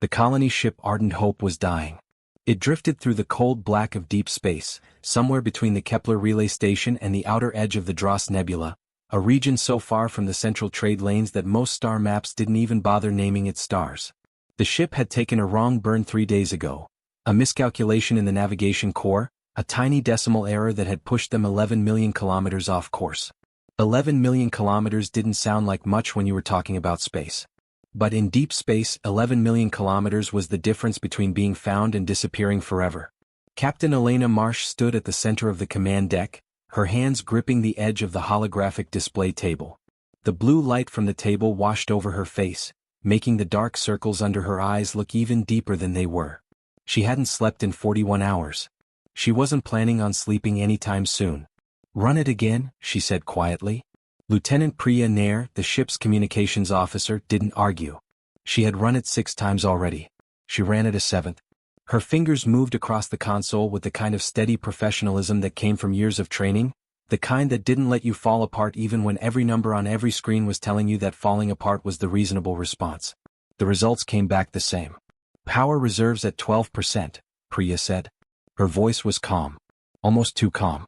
The colony ship Ardent Hope was dying. It drifted through the cold black of deep space, somewhere between the Kepler relay station and the outer edge of the Dross Nebula, a region so far from the central trade lanes that most star maps didn't even bother naming its stars. The ship had taken a wrong burn 3 days ago, a miscalculation in the navigation core, a tiny decimal error that had pushed them 11 million kilometers off course. 11 million kilometers didn't sound like much when you were talking about space. But in deep space, 11 million kilometers was the difference between being found and disappearing forever. Captain Elena Marsh stood at the center of the command deck, her hands gripping the edge of the holographic display table. The blue light from the table washed over her face, making the dark circles under her eyes look even deeper than they were. She hadn't slept in 41 hours. She wasn't planning on sleeping anytime soon. "Run it again," she said quietly. Lieutenant Priya Nair, the ship's communications officer, didn't argue. She had run it 6 times already. She ran it a 7th. Her fingers moved across the console with the kind of steady professionalism that came from years of training, the kind that didn't let you fall apart even when every number on every screen was telling you that falling apart was the reasonable response. The results came back the same. "Power reserves at 12%, Priya said. Her voice was calm. Almost too calm.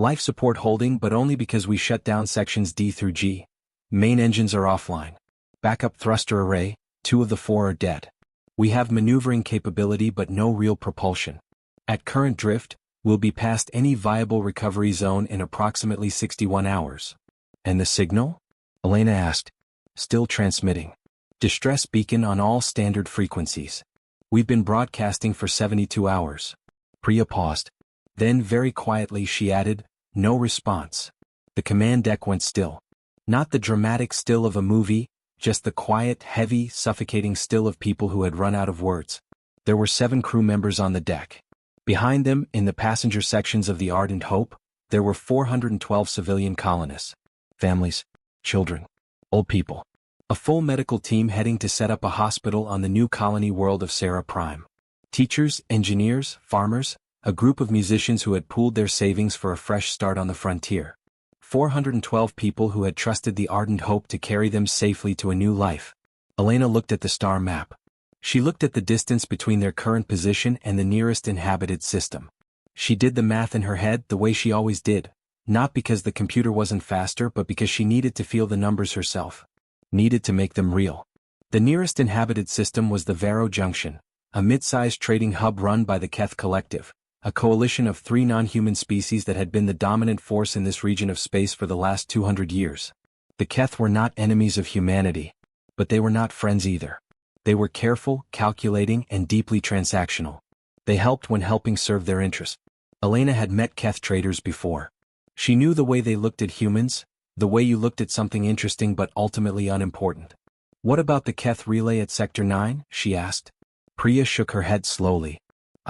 "Life support holding, but only because we shut down sections D through G. Main engines are offline. Backup thruster array, 2 of the 4 are dead. We have maneuvering capability but no real propulsion. At current drift, we'll be past any viable recovery zone in approximately 61 hours. "And the signal?" Elena asked. "Still transmitting. Distress beacon on all standard frequencies. We've been broadcasting for 72 hours. Priya paused. Then very quietly she added, "No response." The command deck went still. Not the dramatic still of a movie, just the quiet, heavy, suffocating still of people who had run out of words. There were 7 crew members on the deck. Behind them, in the passenger sections of the Ardent Hope, there were 412 civilian colonists. Families, children, old people. A full medical team heading to set up a hospital on the new colony world of Sarah Prime. Teachers, engineers, farmers, a group of musicians who had pooled their savings for a fresh start on the frontier. 412 people who had trusted the Ardent Hope to carry them safely to a new life. Elena looked at the star map. She looked at the distance between their current position and the nearest inhabited system. She did the math in her head the way she always did, not because the computer wasn't faster but because she needed to feel the numbers herself. Needed to make them real. The nearest inhabited system was the Varo Junction, a mid-sized trading hub run by the Keth Collective, a coalition of 3 non-human species that had been the dominant force in this region of space for the last 200 years. The Keth were not enemies of humanity, but they were not friends either. They were careful, calculating, and deeply transactional. They helped when helping serve their interests. Elena had met Keth traders before. She knew the way they looked at humans, the way you looked at something interesting but ultimately unimportant. "What about the Keth relay at Sector 9? She asked. Priya shook her head slowly.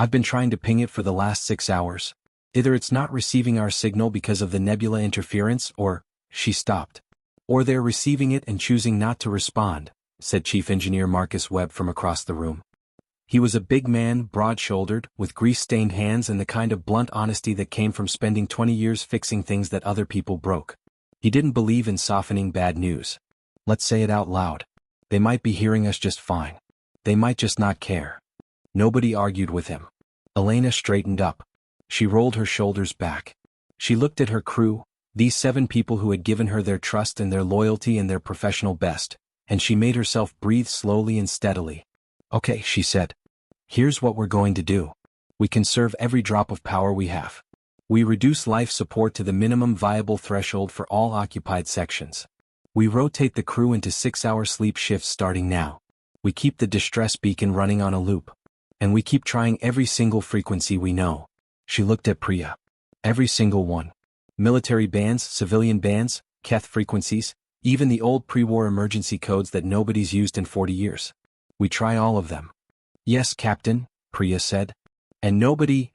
"I've been trying to ping it for the last 6 hours. Either it's not receiving our signal because of the nebula interference or," she stopped. "Or they're receiving it and choosing not to respond," said Chief Engineer Marcus Webb from across the room. He was a big man, broad-shouldered, with grease-stained hands and the kind of blunt honesty that came from spending 20 years fixing things that other people broke. He didn't believe in softening bad news. "Let's say it out loud. They might be hearing us just fine. They might just not care." Nobody argued with him. Elena straightened up. She rolled her shoulders back. She looked at her crew, these 7 people who had given her their trust and their loyalty and their professional best, and she made herself breathe slowly and steadily. "Okay," she said. "Here's what we're going to do. We conserve every drop of power we have. We reduce life support to the minimum viable threshold for all occupied sections. We rotate the crew into 6-hour sleep shifts starting now. We keep the distress beacon running on a loop. And we keep trying every single frequency we know." She looked at Priya. "Every single one. Military bands, civilian bands, Keth frequencies, even the old pre-war emergency codes that nobody's used in 40 years. We try all of them." "Yes, Captain," Priya said. "And nobody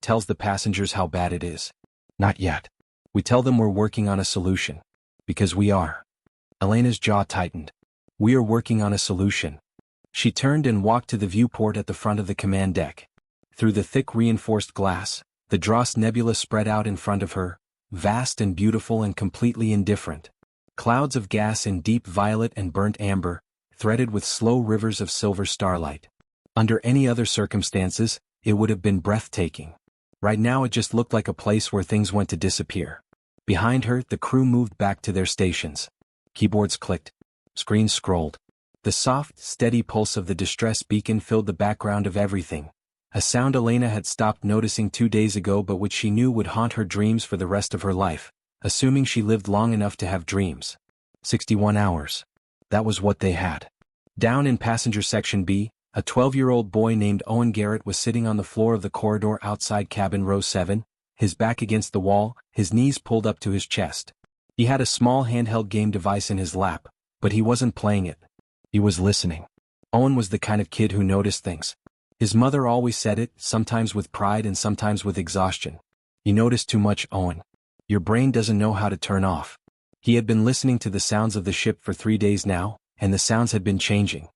tells the passengers how bad it is. Not yet. We tell them we're working on a solution. Because we are." Elena's jaw tightened. "We are working on a solution." She turned and walked to the viewport at the front of the command deck. Through the thick reinforced glass, the Dross Nebula spread out in front of her, vast and beautiful and completely indifferent. Clouds of gas in deep violet and burnt amber, threaded with slow rivers of silver starlight. Under any other circumstances, it would have been breathtaking. Right now it just looked like a place where things went to disappear. Behind her, the crew moved back to their stations. Keyboards clicked. Screens scrolled. The soft, steady pulse of the distress beacon filled the background of everything. A sound Elena had stopped noticing 2 days ago but which she knew would haunt her dreams for the rest of her life, assuming she lived long enough to have dreams. 61 hours. That was what they had. Down in passenger section B, a 12-year-old boy named Owen Garrett was sitting on the floor of the corridor outside cabin row 7, his back against the wall, his knees pulled up to his chest. He had a small handheld game device in his lap, but he wasn't playing it. He was listening. Owen was the kind of kid who noticed things. His mother always said it, sometimes with pride and sometimes with exhaustion. You notice too much, Owen. Your brain doesn't know how to turn off. He had been listening to the sounds of the ship for 3 days now, and the sounds had been changing.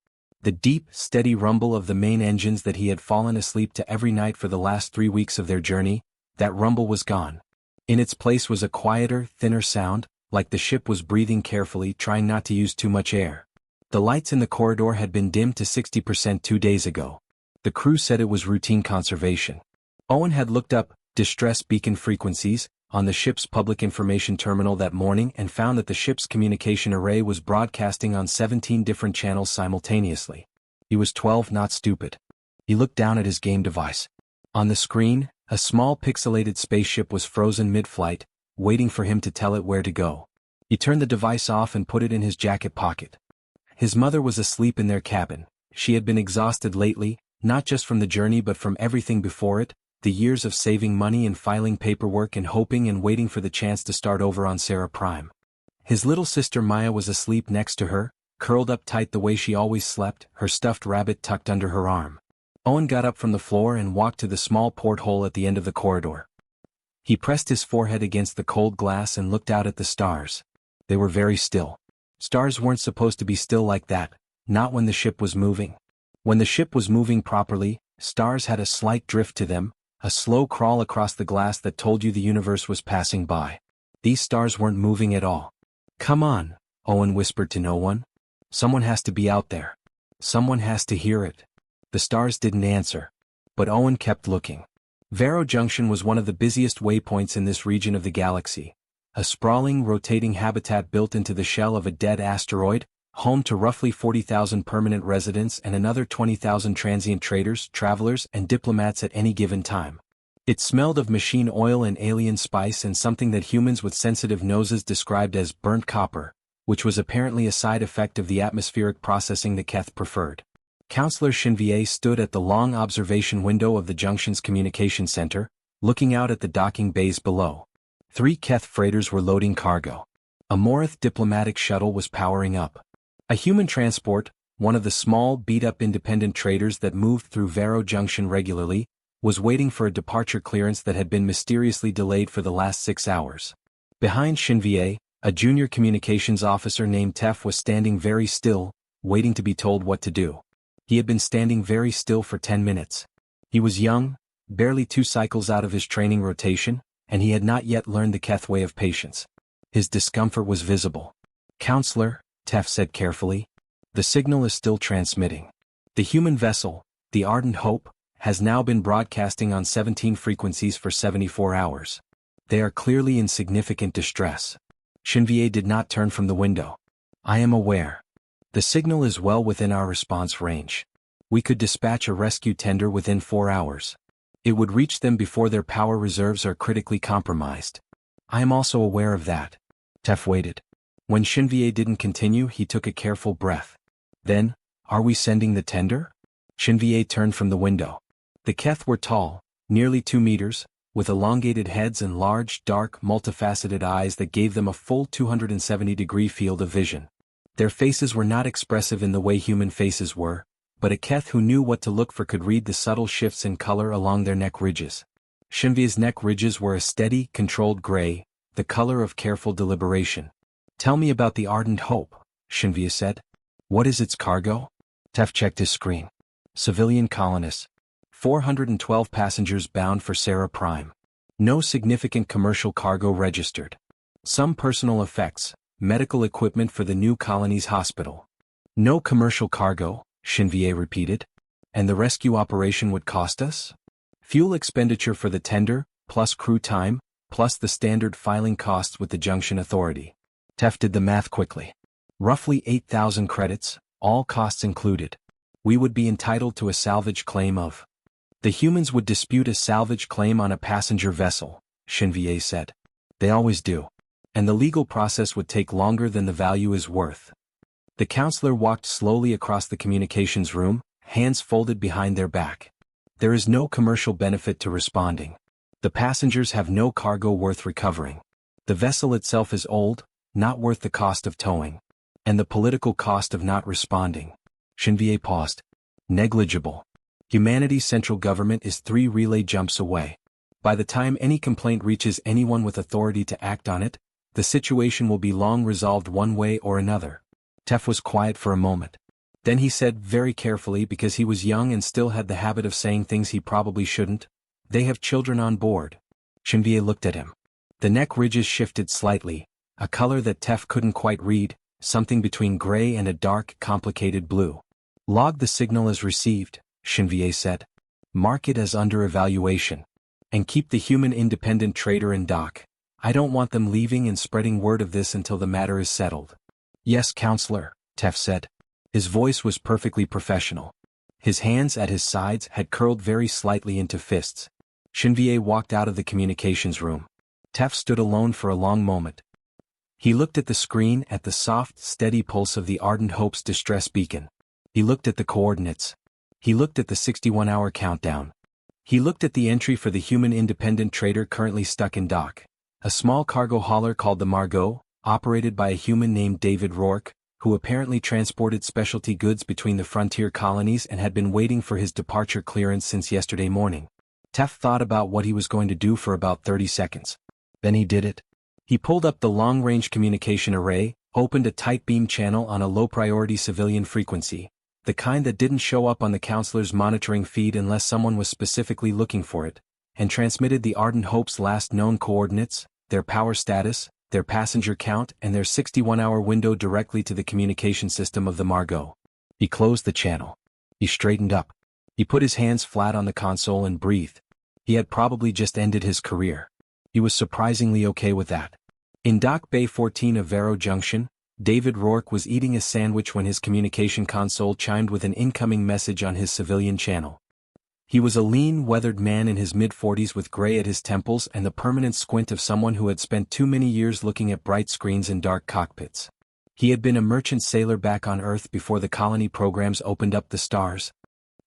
The deep, steady rumble of the main engines that he had fallen asleep to every night for the last 3 weeks of their journey, that rumble was gone. In its place was a quieter, thinner sound, like the ship was breathing carefully, trying not to use too much air. The lights in the corridor had been dimmed to 60% 2 days ago. The crew said it was routine conservation. Owen had looked up distress beacon frequencies on the ship's public information terminal that morning and found that the ship's communication array was broadcasting on 17 different channels simultaneously. He was 12, not stupid. He looked down at his game device. On the screen, a small pixelated spaceship was frozen mid-flight, waiting for him to tell it where to go. He turned the device off and put it in his jacket pocket. His mother was asleep in their cabin. She had been exhausted lately, not just from the journey but from everything before it, the years of saving money and filing paperwork and hoping and waiting for the chance to start over on Sarah Prime. His little sister Maya was asleep next to her, curled up tight the way she always slept, her stuffed rabbit tucked under her arm. Owen got up from the floor and walked to the small porthole at the end of the corridor. He pressed his forehead against the cold glass and looked out at the stars. They were very still. Stars weren't supposed to be still like that, not when the ship was moving. When the ship was moving properly, stars had a slight drift to them, a slow crawl across the glass that told you the universe was passing by. These stars weren't moving at all. "Come on," Owen whispered to no one. "Someone has to be out there. Someone has to hear it." The stars didn't answer. But Owen kept looking. Vero Junction was one of the busiest waypoints in this region of the galaxy. A sprawling, rotating habitat built into the shell of a dead asteroid, home to roughly 40,000 permanent residents and another 20,000 transient traders, travelers, and diplomats at any given time. It smelled of machine oil and alien spice and something that humans with sensitive noses described as burnt copper, which was apparently a side effect of the atmospheric processing the Keth preferred. Counselor Shinvier stood at the long observation window of the Junction's communication center, looking out at the docking bays below. 3 Keth freighters were loading cargo. A Morith diplomatic shuttle was powering up. A human transport, one of the small, beat-up independent traders that moved through Vero Junction regularly, was waiting for a departure clearance that had been mysteriously delayed for the last 6 hours. Behind Shinvier, a junior communications officer named Tef was standing very still, waiting to be told what to do. He had been standing very still for 10 minutes. He was young, barely 2 cycles out of his training rotation, and he had not yet learned the Keth way of patience. His discomfort was visible. "Counselor," Tef said carefully, "the signal is still transmitting. The human vessel, the Ardent Hope, has now been broadcasting on 17 frequencies for 74 hours. They are clearly in significant distress." Shinvier did not turn from the window. "I am aware. The signal is well within our response range. We could dispatch a rescue tender within 4 hours. It would reach them before their power reserves are critically compromised. I am also aware of that." Tef waited. When Shinvier didn't continue, he took a careful breath. "Then, are we sending the tender?" Shinvier turned from the window. The Keth were tall, nearly 2 meters, with elongated heads and large, dark, multifaceted eyes that gave them a full 270-degree field of vision. Their faces were not expressive in the way human faces were, but a Keth who knew what to look for could read the subtle shifts in color along their neck ridges. Shinvier's neck ridges were a steady, controlled gray, the color of careful deliberation. "Tell me about the Ardent Hope," Shinvier said. "What is its cargo?" Tef checked his screen. "Civilian colonists. 412 passengers bound for Sarah Prime. No significant commercial cargo registered. Some personal effects, medical equipment for the new colony's hospital. No commercial cargo, Shinvier repeated. And the rescue operation would cost us? Fuel expenditure for the tender, plus crew time, plus the standard filing costs with the Junction Authority. Tef did the math quickly. Roughly 8,000 credits, all costs included. We would be entitled to a salvage claim of. The humans would dispute a salvage claim on a passenger vessel, Shinvier said. They always do. And the legal process would take longer than the value is worth. The counselor walked slowly across the communications room, hands folded behind their back. There is no commercial benefit to responding. The passengers have no cargo worth recovering. The vessel itself is old, not worth the cost of towing. And the political cost of not responding. Shinvier paused. Negligible. Humanity's central government is 3 relay jumps away. By the time any complaint reaches anyone with authority to act on it, the situation will be long resolved one way or another. Tef was quiet for a moment. Then he said very carefully, because he was young and still had the habit of saying things he probably shouldn't, "They have children on board." Shinvier looked at him. The neck ridges shifted slightly, a color that Tef couldn't quite read, something between gray and a dark, complicated blue. "Log the signal as received," Shinvier said. "Mark it as under evaluation. And keep the human independent trader in dock. I don't want them leaving and spreading word of this until the matter is settled." "Yes, counselor," Tef said. His voice was perfectly professional. His hands at his sides had curled very slightly into fists. Shinvier walked out of the communications room. Tef stood alone for a long moment. He looked at the screen, at the soft, steady pulse of the Ardent Hope's distress beacon. He looked at the coordinates. He looked at the 61-hour countdown. He looked at the entry for the human independent trader currently stuck in dock. A small cargo hauler called the Margot, operated by a human named David Rourke, who apparently transported specialty goods between the frontier colonies and had been waiting for his departure clearance since yesterday morning. Tef thought about what he was going to do for about 30 seconds. Then he did it. He pulled up the long-range communication array, opened a tight beam channel on a low-priority civilian frequency, the kind that didn't show up on the counselor's monitoring feed unless someone was specifically looking for it, and transmitted the Ardent Hope's last known coordinates, their power status, their passenger count, and their 61-hour window directly to the communication system of the Margot. He closed the channel. He straightened up. He put his hands flat on the console and breathed. He had probably just ended his career. He was surprisingly okay with that. In Dock Bay 14 of Vero Junction, David Rourke was eating a sandwich when his communication console chimed with an incoming message on his civilian channel. He was a lean, weathered man in his mid-40s with gray at his temples and the permanent squint of someone who had spent too many years looking at bright screens in dark cockpits. He had been a merchant sailor back on Earth before the colony programs opened up the stars.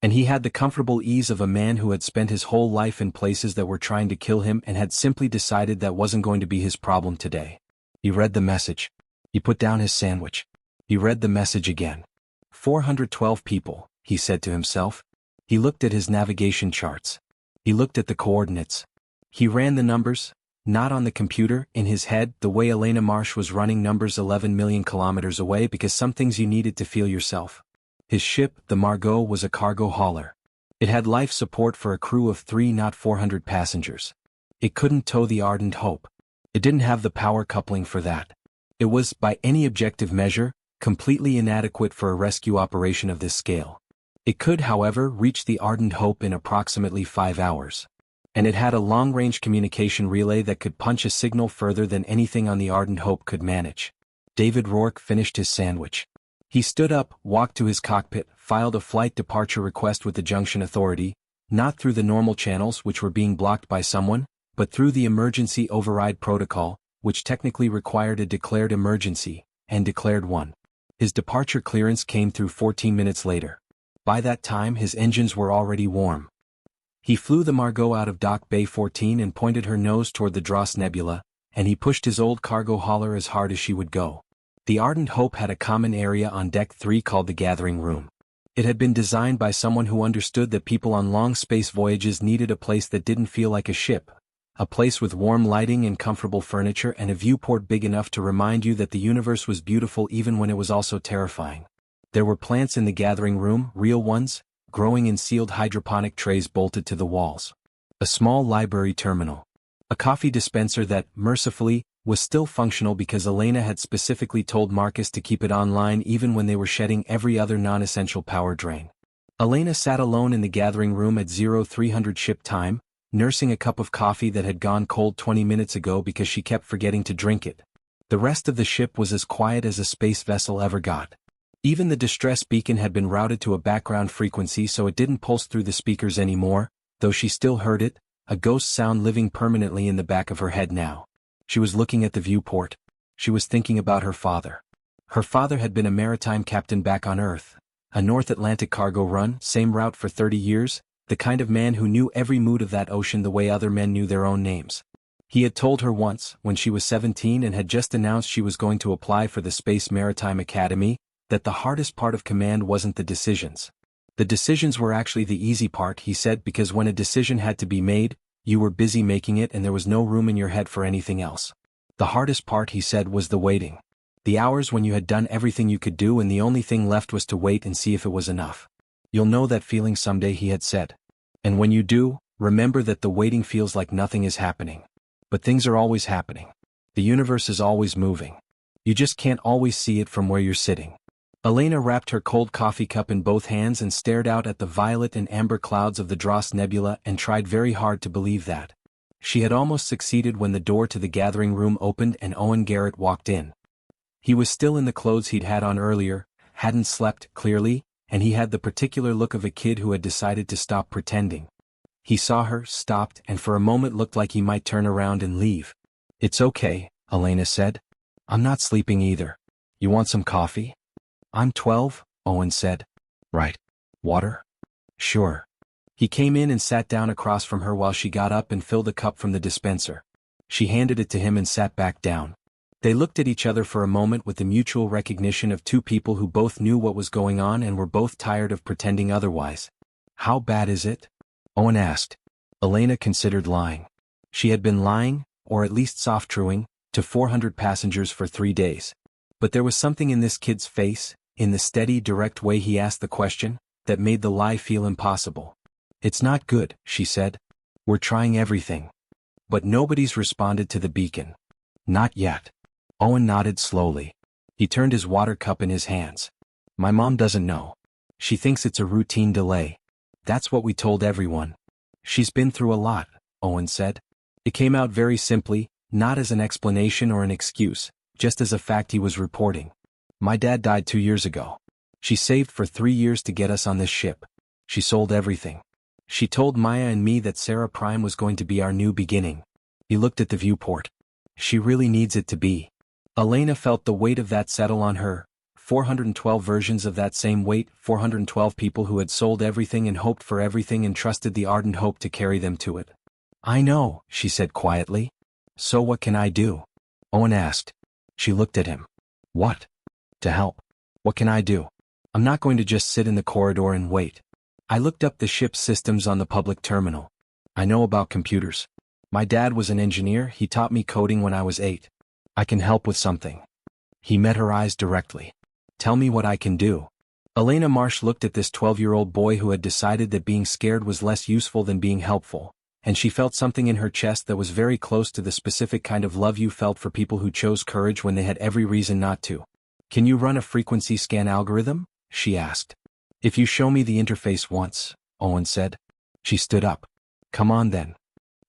And he had the comfortable ease of a man who had spent his whole life in places that were trying to kill him and had simply decided that wasn't going to be his problem today. He read the message. He put down his sandwich. He read the message again. 412 people, he said to himself. He looked at his navigation charts. He looked at the coordinates. He ran the numbers, not on the computer, in his head, the way Elena Marsh was running numbers 11 million kilometers away, because some things you needed to feel yourself. His ship, the Margot, was a cargo hauler. It had life support for a crew of 3, not 400 passengers. It couldn't tow the Ardent Hope. It didn't have the power coupling for that. It was, by any objective measure, completely inadequate for a rescue operation of this scale. It could, however, reach the Ardent Hope in approximately 5 hours. And it had a long-range communication relay that could punch a signal further than anything on the Ardent Hope could manage. David Rourke finished his sandwich. He stood up, walked to his cockpit, filed a flight departure request with the Junction Authority, not through the normal channels which were being blocked by someone, but through the emergency override protocol, which technically required a declared emergency, and declared one. His departure clearance came through 14 minutes later. By that time his engines were already warm. He flew the Margot out of Dock Bay 14 and pointed her nose toward the Dross Nebula, and he pushed his old cargo hauler as hard as she would go. The Ardent Hope had a common area on Deck 3 called the Gathering Room. It had been designed by someone who understood that people on long space voyages needed a place that didn't feel like a ship, a place with warm lighting and comfortable furniture and a viewport big enough to remind you that the universe was beautiful even when it was also terrifying. There were plants in the Gathering Room, real ones, growing in sealed hydroponic trays bolted to the walls. A small library terminal. A coffee dispenser that, mercifully, was still functional because Elena had specifically told Marcus to keep it online even when they were shedding every other non-essential power drain. Elena sat alone in the gathering room at 0300 ship time, nursing a cup of coffee that had gone cold 20 minutes ago because she kept forgetting to drink it. The rest of the ship was as quiet as a space vessel ever got. Even the distress beacon had been routed to a background frequency so it didn't pulse through the speakers anymore, though she still heard it, a ghost sound living permanently in the back of her head now. She was looking at the viewport. She was thinking about her father. Her father had been a maritime captain back on Earth, a North Atlantic cargo run, same route for 30 years, the kind of man who knew every mood of that ocean the way other men knew their own names. He had told her once, when she was 17 and had just announced she was going to apply for the Space Maritime Academy, that the hardest part of command wasn't the decisions. The decisions were actually the easy part, he said, because when a decision had to be made, you were busy making it and there was no room in your head for anything else. The hardest part, he said, was the waiting. The hours when you had done everything you could do and the only thing left was to wait and see if it was enough. You'll know that feeling someday, he had said. And when you do, remember that the waiting feels like nothing is happening. But things are always happening. The universe is always moving. You just can't always see it from where you're sitting. Elena wrapped her cold coffee cup in both hands and stared out at the violet and amber clouds of the Dross Nebula and tried very hard to believe that. She had almost succeeded when the door to the gathering room opened and Owen Garrett walked in. He was still in the clothes he'd had on earlier, hadn't slept, clearly, and he had the particular look of a kid who had decided to stop pretending. He saw her, stopped, and for a moment looked like he might turn around and leave. "It's okay," Elena said. "I'm not sleeping either. You want some coffee?" "I'm 12, Owen said. "Right. Water?" "Sure." He came in and sat down across from her while she got up and filled a cup from the dispenser. She handed it to him and sat back down. They looked at each other for a moment with the mutual recognition of two people who both knew what was going on and were both tired of pretending otherwise. "How bad is it?" Owen asked. Elena considered lying. She had been lying, or at least soft-truing, to 400 passengers for 3 days. But there was something in this kid's face, in the steady, direct way he asked the question, that made the lie feel impossible. "It's not good," she said. "We're trying everything. But nobody's responded to the beacon." "Not yet." Owen nodded slowly. He turned his water cup in his hands. "My mom doesn't know. She thinks it's a routine delay. That's what we told everyone. She's been through a lot," Owen said. It came out very simply, not as an explanation or an excuse, just as a fact he was reporting. "My dad died 2 years ago. She saved for 3 years to get us on this ship. She sold everything. She told Maya and me that Sarah Prime was going to be our new beginning." He looked at the viewport. "She really needs it to be." Elena felt the weight of that settle on her. 412 versions of that same weight, 412 people who had sold everything and hoped for everything and trusted the Ardent Hope to carry them to it. "I know," she said quietly. "So what can I do?" Owen asked. She looked at him. "What?" "To help. What can I do? I'm not going to just sit in the corridor and wait. I looked up the ship's systems on the public terminal. I know about computers. My dad was an engineer, he taught me coding when I was 8. I can help with something." He met her eyes directly. "Tell me what I can do." Elena Marsh looked at this 12-year-old boy who had decided that being scared was less useful than being helpful, and she felt something in her chest that was very close to the specific kind of love you felt for people who chose courage when they had every reason not to. "Can you run a frequency scan algorithm?" she asked. "If you show me the interface once," Owen said. She stood up. "Come on then."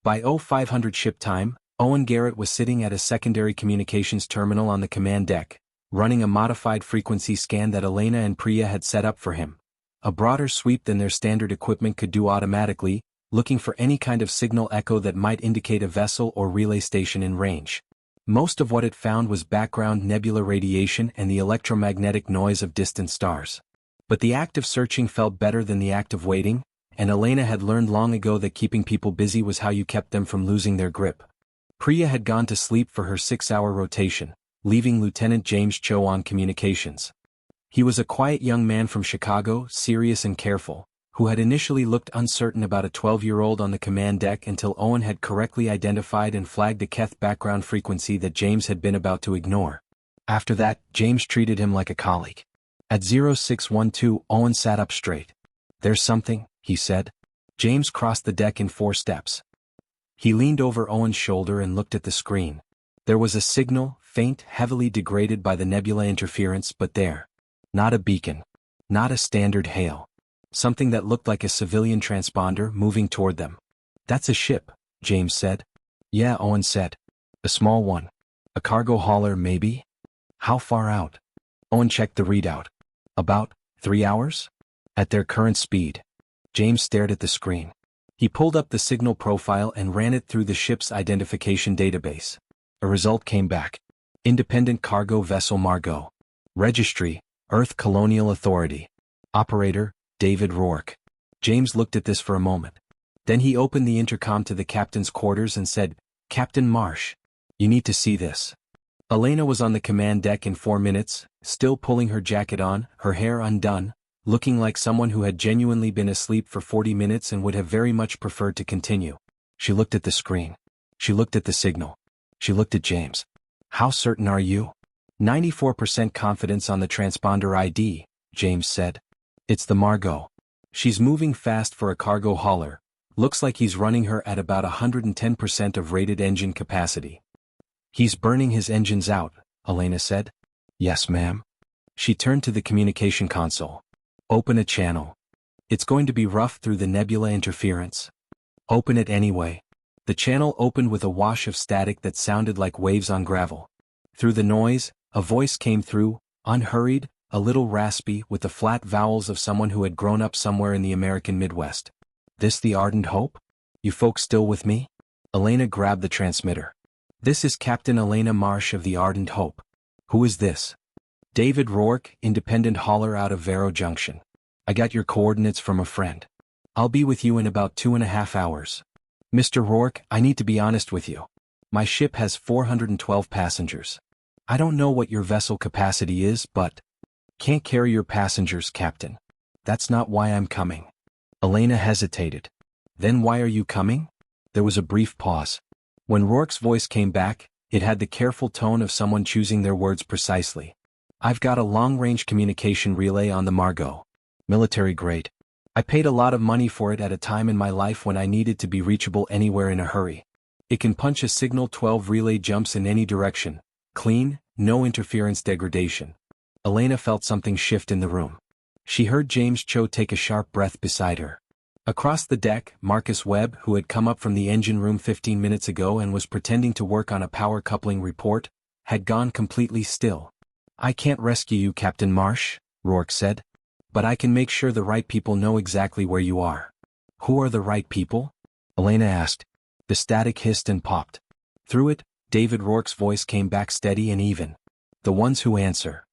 By 0500 ship time, Owen Garrett was sitting at a secondary communications terminal on the command deck, running a modified frequency scan that Elena and Priya had set up for him. A broader sweep than their standard equipment could do automatically, looking for any kind of signal echo that might indicate a vessel or relay station in range. Most of what it found was background nebula radiation and the electromagnetic noise of distant stars. But the act of searching felt better than the act of waiting, and Elena had learned long ago that keeping people busy was how you kept them from losing their grip. Priya had gone to sleep for her 6-hour rotation, leaving Lieutenant James Cho on communications. He was a quiet young man from Chicago, serious and careful, who had initially looked uncertain about a 12-year-old on the command deck until Owen had correctly identified and flagged a Keth background frequency that James had been about to ignore. After that, James treated him like a colleague. At 0612, Owen sat up straight. "There's something," he said. James crossed the deck in 4 steps. He leaned over Owen's shoulder and looked at the screen. There was a signal, faint, heavily degraded by the nebula interference, but there. Not a beacon. Not a standard hail. Something that looked like a civilian transponder moving toward them. That's a ship, James said. Yeah, Owen said. A small one. A cargo hauler, maybe? How far out? Owen checked the readout. About 3 hours? At their current speed. James stared at the screen. He pulled up the signal profile and ran it through the ship's identification database. A result came back. Independent Cargo Vessel Margot. Registry, Earth Colonial Authority. Operator, David Rourke. James looked at this for a moment. Then he opened the intercom to the captain's quarters and said, Captain Marsh. You need to see this. Elena was on the command deck in 4 minutes, still pulling her jacket on, her hair undone, looking like someone who had genuinely been asleep for 40 minutes and would have very much preferred to continue. She looked at the screen. She looked at the signal. She looked at James. How certain are you? 94% confidence on the transponder ID, James said. It's the Margot. She's moving fast for a cargo hauler. Looks like he's running her at about 110% of rated engine capacity. He's burning his engines out, Elena said. Yes, ma'am. She turned to the communication console. Open a channel. It's going to be rough through the nebula interference. Open it anyway. The channel opened with a wash of static that sounded like waves on gravel. Through the noise, a voice came through, unhurried, a little raspy, with the flat vowels of someone who had grown up somewhere in the American Midwest. This the Ardent Hope? You folks still with me? Elena grabbed the transmitter. This is Captain Elena Marsh of the Ardent Hope. Who is this? David Rourke, independent hauler out of Vero Junction. I got your coordinates from a friend. I'll be with you in about 2.5 hours. Mr. Rourke, I need to be honest with you. My ship has 412 passengers. I don't know what your vessel capacity is, but... Can't carry your passengers, Captain. That's not why I'm coming. Elena hesitated. Then why are you coming? There was a brief pause. When Rourke's voice came back, it had the careful tone of someone choosing their words precisely. I've got a long-range communication relay on the Margot. Military grade. I paid a lot of money for it at a time in my life when I needed to be reachable anywhere in a hurry. It can punch a signal 12 relay jumps in any direction. Clean, no interference degradation. Elena felt something shift in the room. She heard James Cho take a sharp breath beside her. Across the deck, Marcus Webb, who had come up from the engine room 15 minutes ago and was pretending to work on a power coupling report, had gone completely still. I can't rescue you, Captain Marsh, Rourke said. But I can make sure the right people know exactly where you are. Who are the right people? Elena asked. The static hissed and popped. Through it, David Rourke's voice came back steady and even. The ones who answer.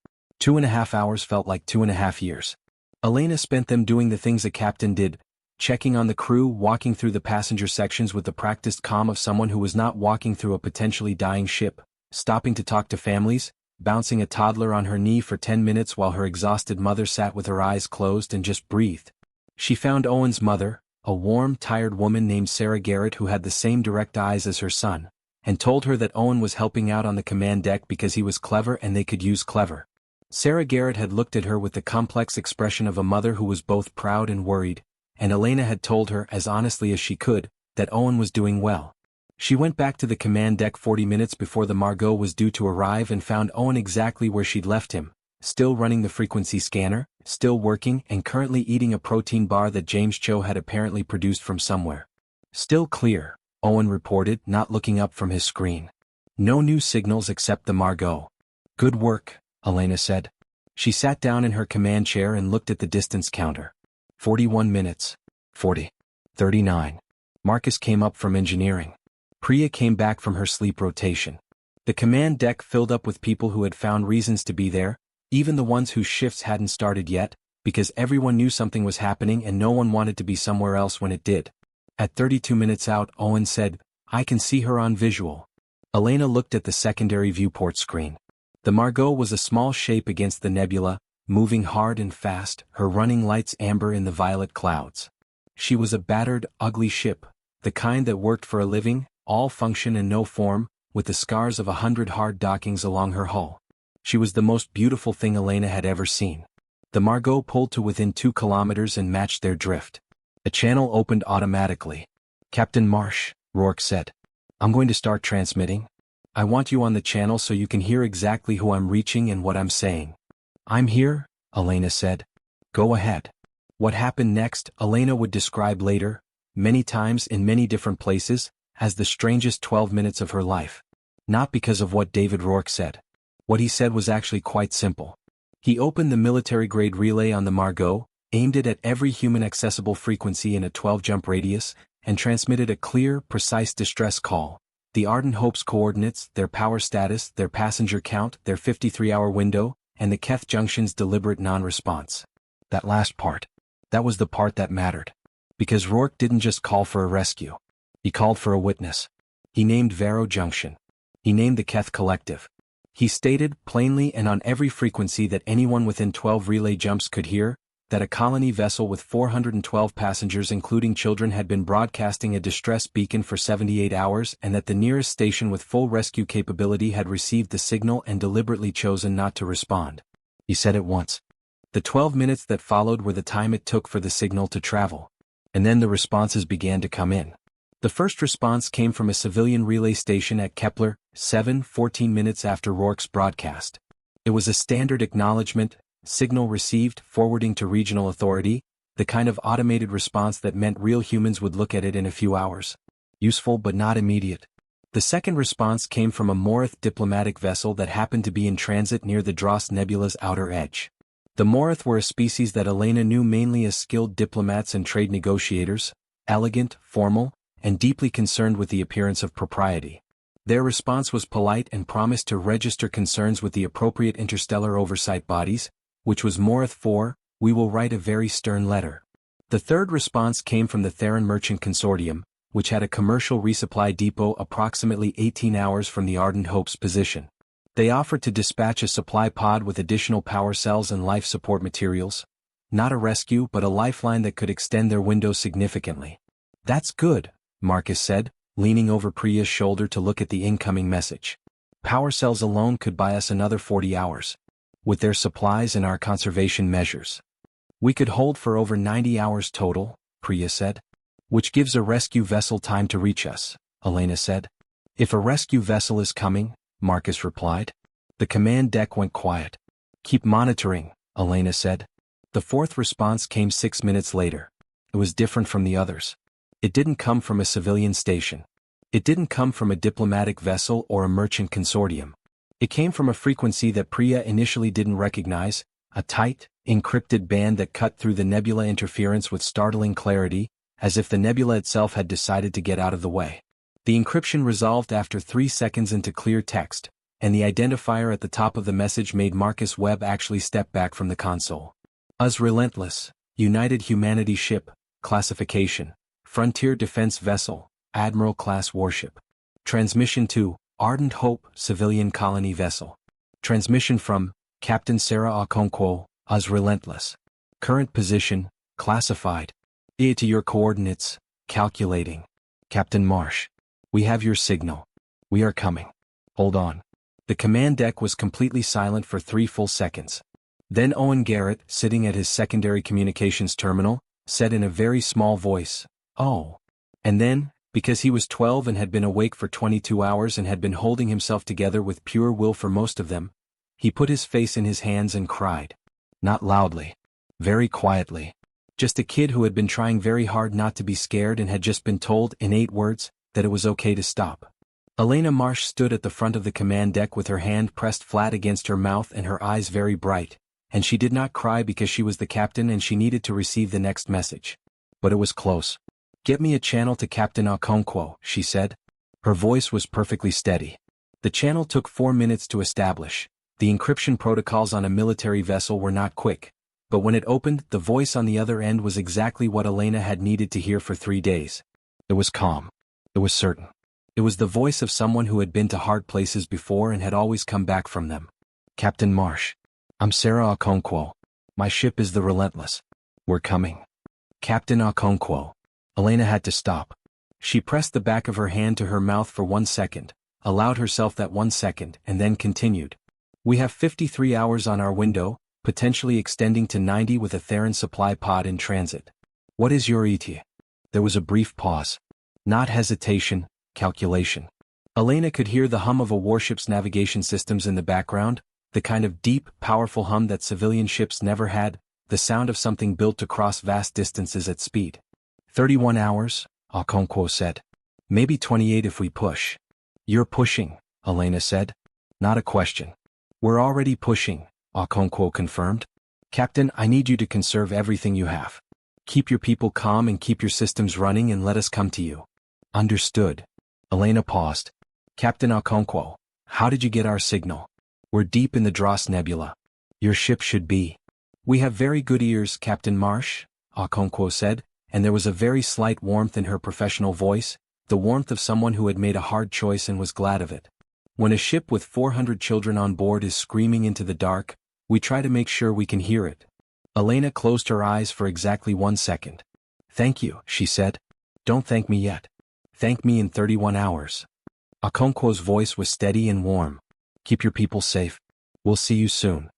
2.5 hours felt like 2.5 years. Elena spent them doing the things a captain did, checking on the crew, walking through the passenger sections with the practiced calm of someone who was not walking through a potentially dying ship, stopping to talk to families, bouncing a toddler on her knee for 10 minutes while her exhausted mother sat with her eyes closed and just breathed. She found Owen's mother, a warm, tired woman named Sarah Garrett who had the same direct eyes as her son, and told her that Owen was helping out on the command deck because he was clever and they could use clever. Sarah Garrett had looked at her with the complex expression of a mother who was both proud and worried, and Elena had told her, as honestly as she could, that Owen was doing well. She went back to the command deck 40 minutes before the Margot was due to arrive and found Owen exactly where she'd left him, still running the frequency scanner, still working and currently eating a protein bar that James Cho had apparently produced from somewhere. Still clear, Owen reported, not looking up from his screen. No new signals except the Margot. Good work, Elena said. She sat down in her command chair and looked at the distance counter. 41 minutes. 40. 39. Marcus came up from engineering. Priya came back from her sleep rotation. The command deck filled up with people who had found reasons to be there, even the ones whose shifts hadn't started yet, because everyone knew something was happening and no one wanted to be somewhere else when it did. At 32 minutes out, Owen said, I can see her on visual. Elena looked at the secondary viewport screen. The Margot was a small shape against the nebula, moving hard and fast, her running lights amber in the violet clouds. She was a battered, ugly ship, the kind that worked for a living, all function and no form, with the scars of 100 hard dockings along her hull. She was the most beautiful thing Elena had ever seen. The Margot pulled to within 2 kilometers and matched their drift. A channel opened automatically. Captain Marsh, Rourke said. I'm going to start transmitting. I want you on the channel so you can hear exactly who I'm reaching and what I'm saying. I'm here, Elena said. Go ahead. What happened next, Elena would describe later, many times in many different places, as the strangest 12 minutes of her life. Not because of what David Rourke said. What he said was actually quite simple. He opened the military-grade relay on the Margot, aimed it at every human-accessible frequency in a 12-jump radius, and transmitted a clear, precise distress call. The Ardent Hope's coordinates, their power status, their passenger count, their 53-hour window, and the Keth Junction's deliberate non-response. That last part. That was the part that mattered. Because Rourke didn't just call for a rescue. He called for a witness. He named Vero Junction. He named the Keth Collective. He stated, plainly and on every frequency that anyone within 12 relay jumps could hear, that a colony vessel with 412 passengers including children had been broadcasting a distress beacon for 78 hours and that the nearest station with full rescue capability had received the signal and deliberately chosen not to respond. He said it once. The 12 minutes that followed were the time it took for the signal to travel. And then the responses began to come in. The first response came from a civilian relay station at Kepler, 14 minutes after Rourke's broadcast. It was a standard acknowledgement, signal received, forwarding to regional authority, the kind of automated response that meant real humans would look at it in a few hours. Useful but not immediate. The second response came from a Morith diplomatic vessel that happened to be in transit near the Dross Nebula's outer edge. The Morith were a species that Elena knew mainly as skilled diplomats and trade negotiators, elegant, formal, and deeply concerned with the appearance of propriety. Their response was polite and promised to register concerns with the appropriate interstellar oversight bodies, which was Morith 4, we will write a very stern letter. The third response came from the Theron Merchant Consortium, which had a commercial resupply depot approximately 18 hours from the Ardent Hope's position. They offered to dispatch a supply pod with additional power cells and life support materials. Not a rescue but a lifeline that could extend their window significantly. That's good, Marcus said, leaning over Priya's shoulder to look at the incoming message. Power cells alone could buy us another 40 hours. With their supplies and our conservation measures. We could hold for over 90 hours total, Priya said. Which gives a rescue vessel time to reach us, Elena said. If a rescue vessel is coming, Marcus replied. The command deck went quiet. Keep monitoring, Elena said. The fourth response came 6 minutes later. It was different from the others. It didn't come from a civilian station. It didn't come from a diplomatic vessel or a merchant consortium. It came from a frequency that Priya initially didn't recognize, a tight, encrypted band that cut through the nebula interference with startling clarity, as if the nebula itself had decided to get out of the way. The encryption resolved after 3 seconds into clear text, and the identifier at the top of the message made Marcus Webb actually step back from the console. Us Relentless, United Humanity Ship, Classification, Frontier Defense Vessel, Admiral-class Warship. Transmission to Ardent Hope, Civilian Colony Vessel. Transmission from Captain Sarah Okonkwo, Us Relentless. Current position, classified. To your coordinates, calculating. Captain Marsh. We have your signal. We are coming. Hold on. The command deck was completely silent for 3 full seconds. Then Owen Garrett, sitting at his secondary communications terminal, said in a very small voice, "Oh." And then, because he was 12 and had been awake for 22 hours and had been holding himself together with pure will for most of them, he put his face in his hands and cried. Not loudly. Very quietly. Just a kid who had been trying very hard not to be scared and had just been told, in 8 words, that it was okay to stop. Elena Marsh stood at the front of the command deck with her hand pressed flat against her mouth and her eyes very bright, and she did not cry because she was the captain and she needed to receive the next message. But it was close. Get me a channel to Captain Okonkwo, she said. Her voice was perfectly steady. The channel took 4 minutes to establish. The encryption protocols on a military vessel were not quick. But when it opened, the voice on the other end was exactly what Elena had needed to hear for 3 days. It was calm. It was certain. It was the voice of someone who had been to hard places before and had always come back from them. Captain Marsh. I'm Sarah Okonkwo. My ship is the Relentless. We're coming. Captain Okonkwo. Elena had to stop. She pressed the back of her hand to her mouth for 1 second, allowed herself that 1 second, and then continued. We have 53 hours on our window, potentially extending to 90 with a Theron supply pod in transit. What is your ETA? There was a brief pause. Not hesitation, calculation. Elena could hear the hum of a warship's navigation systems in the background, the kind of deep, powerful hum that civilian ships never had, the sound of something built to cross vast distances at speed. 31 hours, Okonkwo said. Maybe 28 if we push. You're pushing, Elena said. Not a question. We're already pushing, Okonkwo confirmed. Captain, I need you to conserve everything you have. Keep your people calm and keep your systems running and let us come to you. Understood. Elena paused. Captain Okonkwo, how did you get our signal? We're deep in the Dross Nebula. Your ship should be. We have very good ears, Captain Marsh, Okonkwo said, and there was a very slight warmth in her professional voice, the warmth of someone who had made a hard choice and was glad of it. When a ship with 400 children on board is screaming into the dark, we try to make sure we can hear it. Elena closed her eyes for exactly 1 second. Thank you, she said. Don't thank me yet. Thank me in 31 hours. Okonkwo's voice was steady and warm. Keep your people safe. We'll see you soon.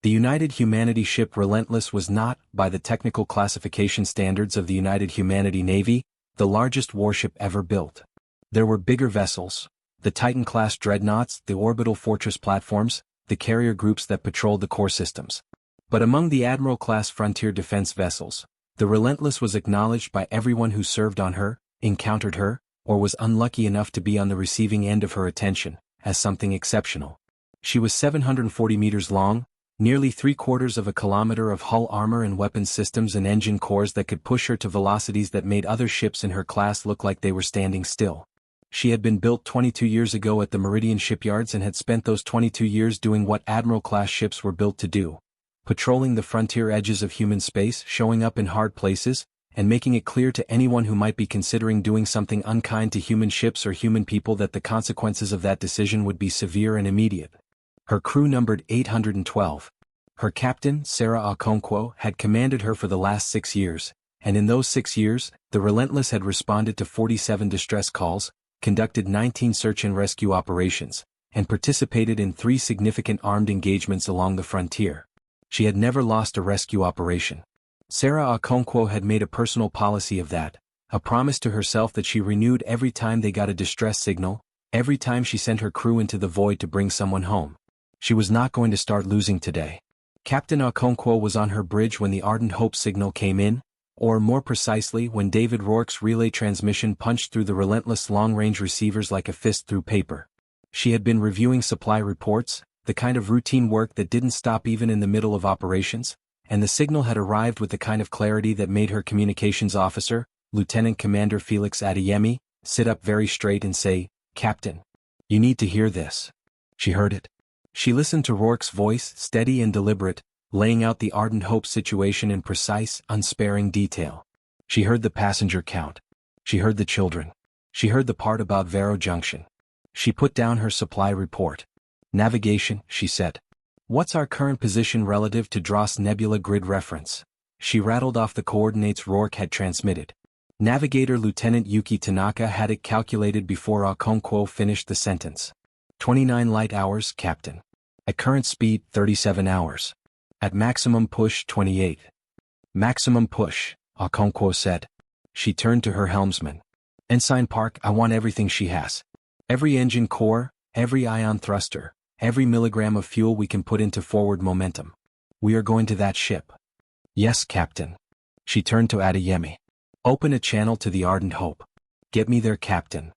The United Humanity ship Relentless was not, by the technical classification standards of the United Humanity Navy, the largest warship ever built. There were bigger vessels, the Titan-class dreadnoughts, the orbital fortress platforms, the carrier groups that patrolled the core systems. But among the Admiral-class frontier defense vessels, the Relentless was acknowledged by everyone who served on her, encountered her, or was unlucky enough to be on the receiving end of her attention, as something exceptional. She was 740 meters long, nearly 3/4 of a kilometer of hull armor and weapons systems and engine cores that could push her to velocities that made other ships in her class look like they were standing still. She had been built 22 years ago at the Meridian shipyards and had spent those 22 years doing what Admiral-class ships were built to do, patrolling the frontier edges of human space, showing up in hard places, and making it clear to anyone who might be considering doing something unkind to human ships or human people that the consequences of that decision would be severe and immediate. Her crew numbered 812. Her captain, Sarah Okonkwo, had commanded her for the last 6 years, and in those 6 years, the Relentless had responded to 47 distress calls, conducted 19 search and rescue operations, and participated in 3 significant armed engagements along the frontier. She had never lost a rescue operation. Sarah Okonkwo had made a personal policy of that, a promise to herself that she renewed every time they got a distress signal, every time she sent her crew into the void to bring someone home. She was not going to start losing today. Captain Okonkwo was on her bridge when the Ardent Hope signal came in, or more precisely when David Rourke's relay transmission punched through the Relentless long-range receivers like a fist through paper. She had been reviewing supply reports, the kind of routine work that didn't stop even in the middle of operations, and the signal had arrived with the kind of clarity that made her communications officer, Lieutenant Commander Felix Adeyemi, sit up very straight and say, "Captain, you need to hear this." She heard it. She listened to Rourke's voice, steady and deliberate, laying out the Ardent Hope situation in precise, unsparing detail. She heard the passenger count. She heard the children. She heard the part about Vero Junction. She put down her supply report. "Navigation," she said. "What's our current position relative to Dross Nebula grid reference?" She rattled off the coordinates Rourke had transmitted. Navigator Lieutenant Yuki Tanaka had it calculated before Okonkwo finished the sentence. 29 light hours, Captain. At current speed, 37 hours. At maximum push, 28. Maximum push, Okonkwo said. She turned to her helmsman. "Ensign Park, I want everything she has. Every engine core, every ion thruster, every milligram of fuel we can put into forward momentum. We are going to that ship." "Yes, Captain." She turned to Adeyemi. "Open a channel to the Ardent Hope. Get me there, Captain.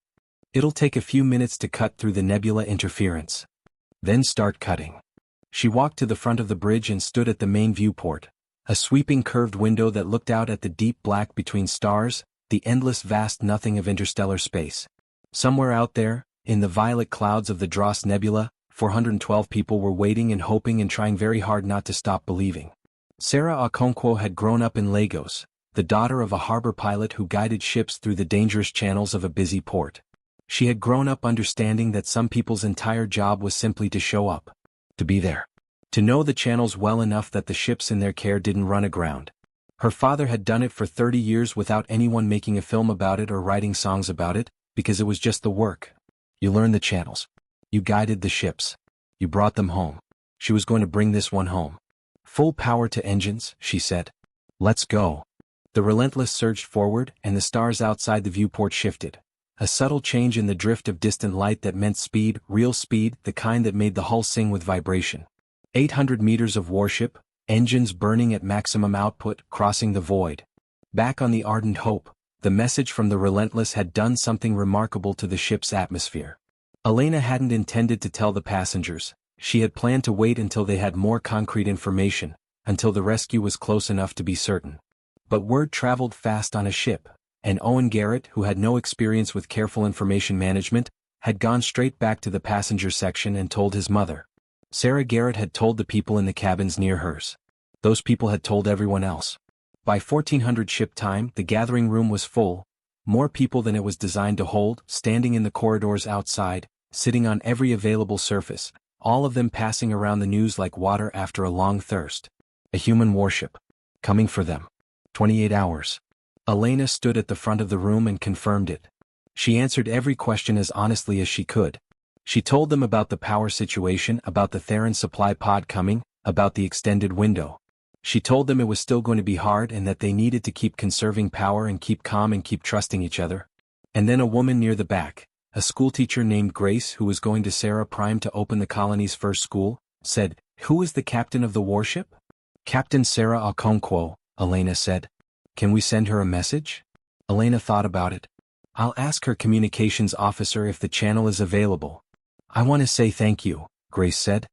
It'll take a few minutes to cut through the nebula interference. Then start cutting." She walked to the front of the bridge and stood at the main viewport, a sweeping curved window that looked out at the deep black between stars, the endless vast nothing of interstellar space. Somewhere out there, in the violet clouds of the Dross Nebula, 412 people were waiting and hoping and trying very hard not to stop believing. Sarah Okonkwo had grown up in Lagos, the daughter of a harbor pilot who guided ships through the dangerous channels of a busy port. She had grown up understanding that some people's entire job was simply to show up, to be there, to know the channels well enough that the ships in their care didn't run aground. Her father had done it for 30 years without anyone making a film about it or writing songs about it, because it was just the work. You learned the channels. You guided the ships. You brought them home. She was going to bring this one home. "Full power to engines," she said. "Let's go." The Relentless surged forward, and the stars outside the viewport shifted. A subtle change in the drift of distant light that meant speed, real speed, the kind that made the hull sing with vibration. 800 meters of warship, engines burning at maximum output, crossing the void. Back on the Ardent Hope, the message from the Relentless had done something remarkable to the ship's atmosphere. Elena hadn't intended to tell the passengers. She had planned to wait until they had more concrete information, until the rescue was close enough to be certain. But word traveled fast on a ship, and Owen Garrett, who had no experience with careful information management, had gone straight back to the passenger section and told his mother. Sarah Garrett had told the people in the cabins near hers. Those people had told everyone else. By 1400 ship time, the gathering room was full, more people than it was designed to hold, standing in the corridors outside, sitting on every available surface, all of them passing around the news like water after a long thirst. A human warship. Coming for them. 28 hours. Elena stood at the front of the room and confirmed it. She answered every question as honestly as she could. She told them about the power situation, about the Theron supply pod coming, about the extended window. She told them it was still going to be hard and that they needed to keep conserving power and keep calm and keep trusting each other. And then a woman near the back, a schoolteacher named Grace who was going to Sarah Prime to open the colony's first school, said, "Who is the captain of the warship?" "Captain Sarah Okonkwo," Elena said. "Can we send her a message?" Elena thought about it. "I'll ask her communications officer if the channel is available." "I want to say thank you," Grace said.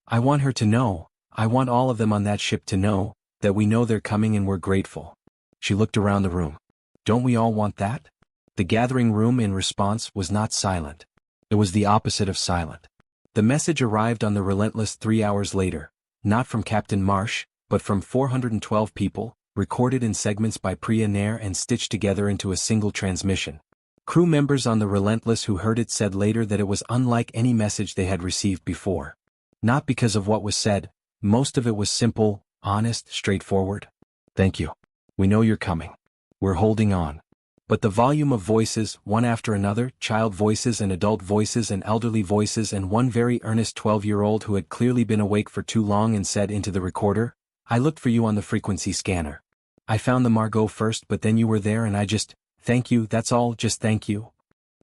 "I want her to know, I want all of them on that ship to know, that we know they're coming and we're grateful." She looked around the room. "Don't we all want that?" The gathering room in response was not silent. It was the opposite of silent. The message arrived on the Relentless 3 hours later, not from Captain Marsh, but from 412 people, recorded in segments by Priya Nair and stitched together into a single transmission. Crew members on the Relentless who heard it said later that it was unlike any message they had received before. Not because of what was said, most of it was simple, honest, straightforward. "Thank you. We know you're coming. We're holding on." But the volume of voices, one after another, child voices and adult voices and elderly voices and one very earnest 12-year-old who had clearly been awake for too long and said into the recorder, "I looked for you on the frequency scanner. I found the Margot first but then you were there and I just, thank you, that's all, just thank you."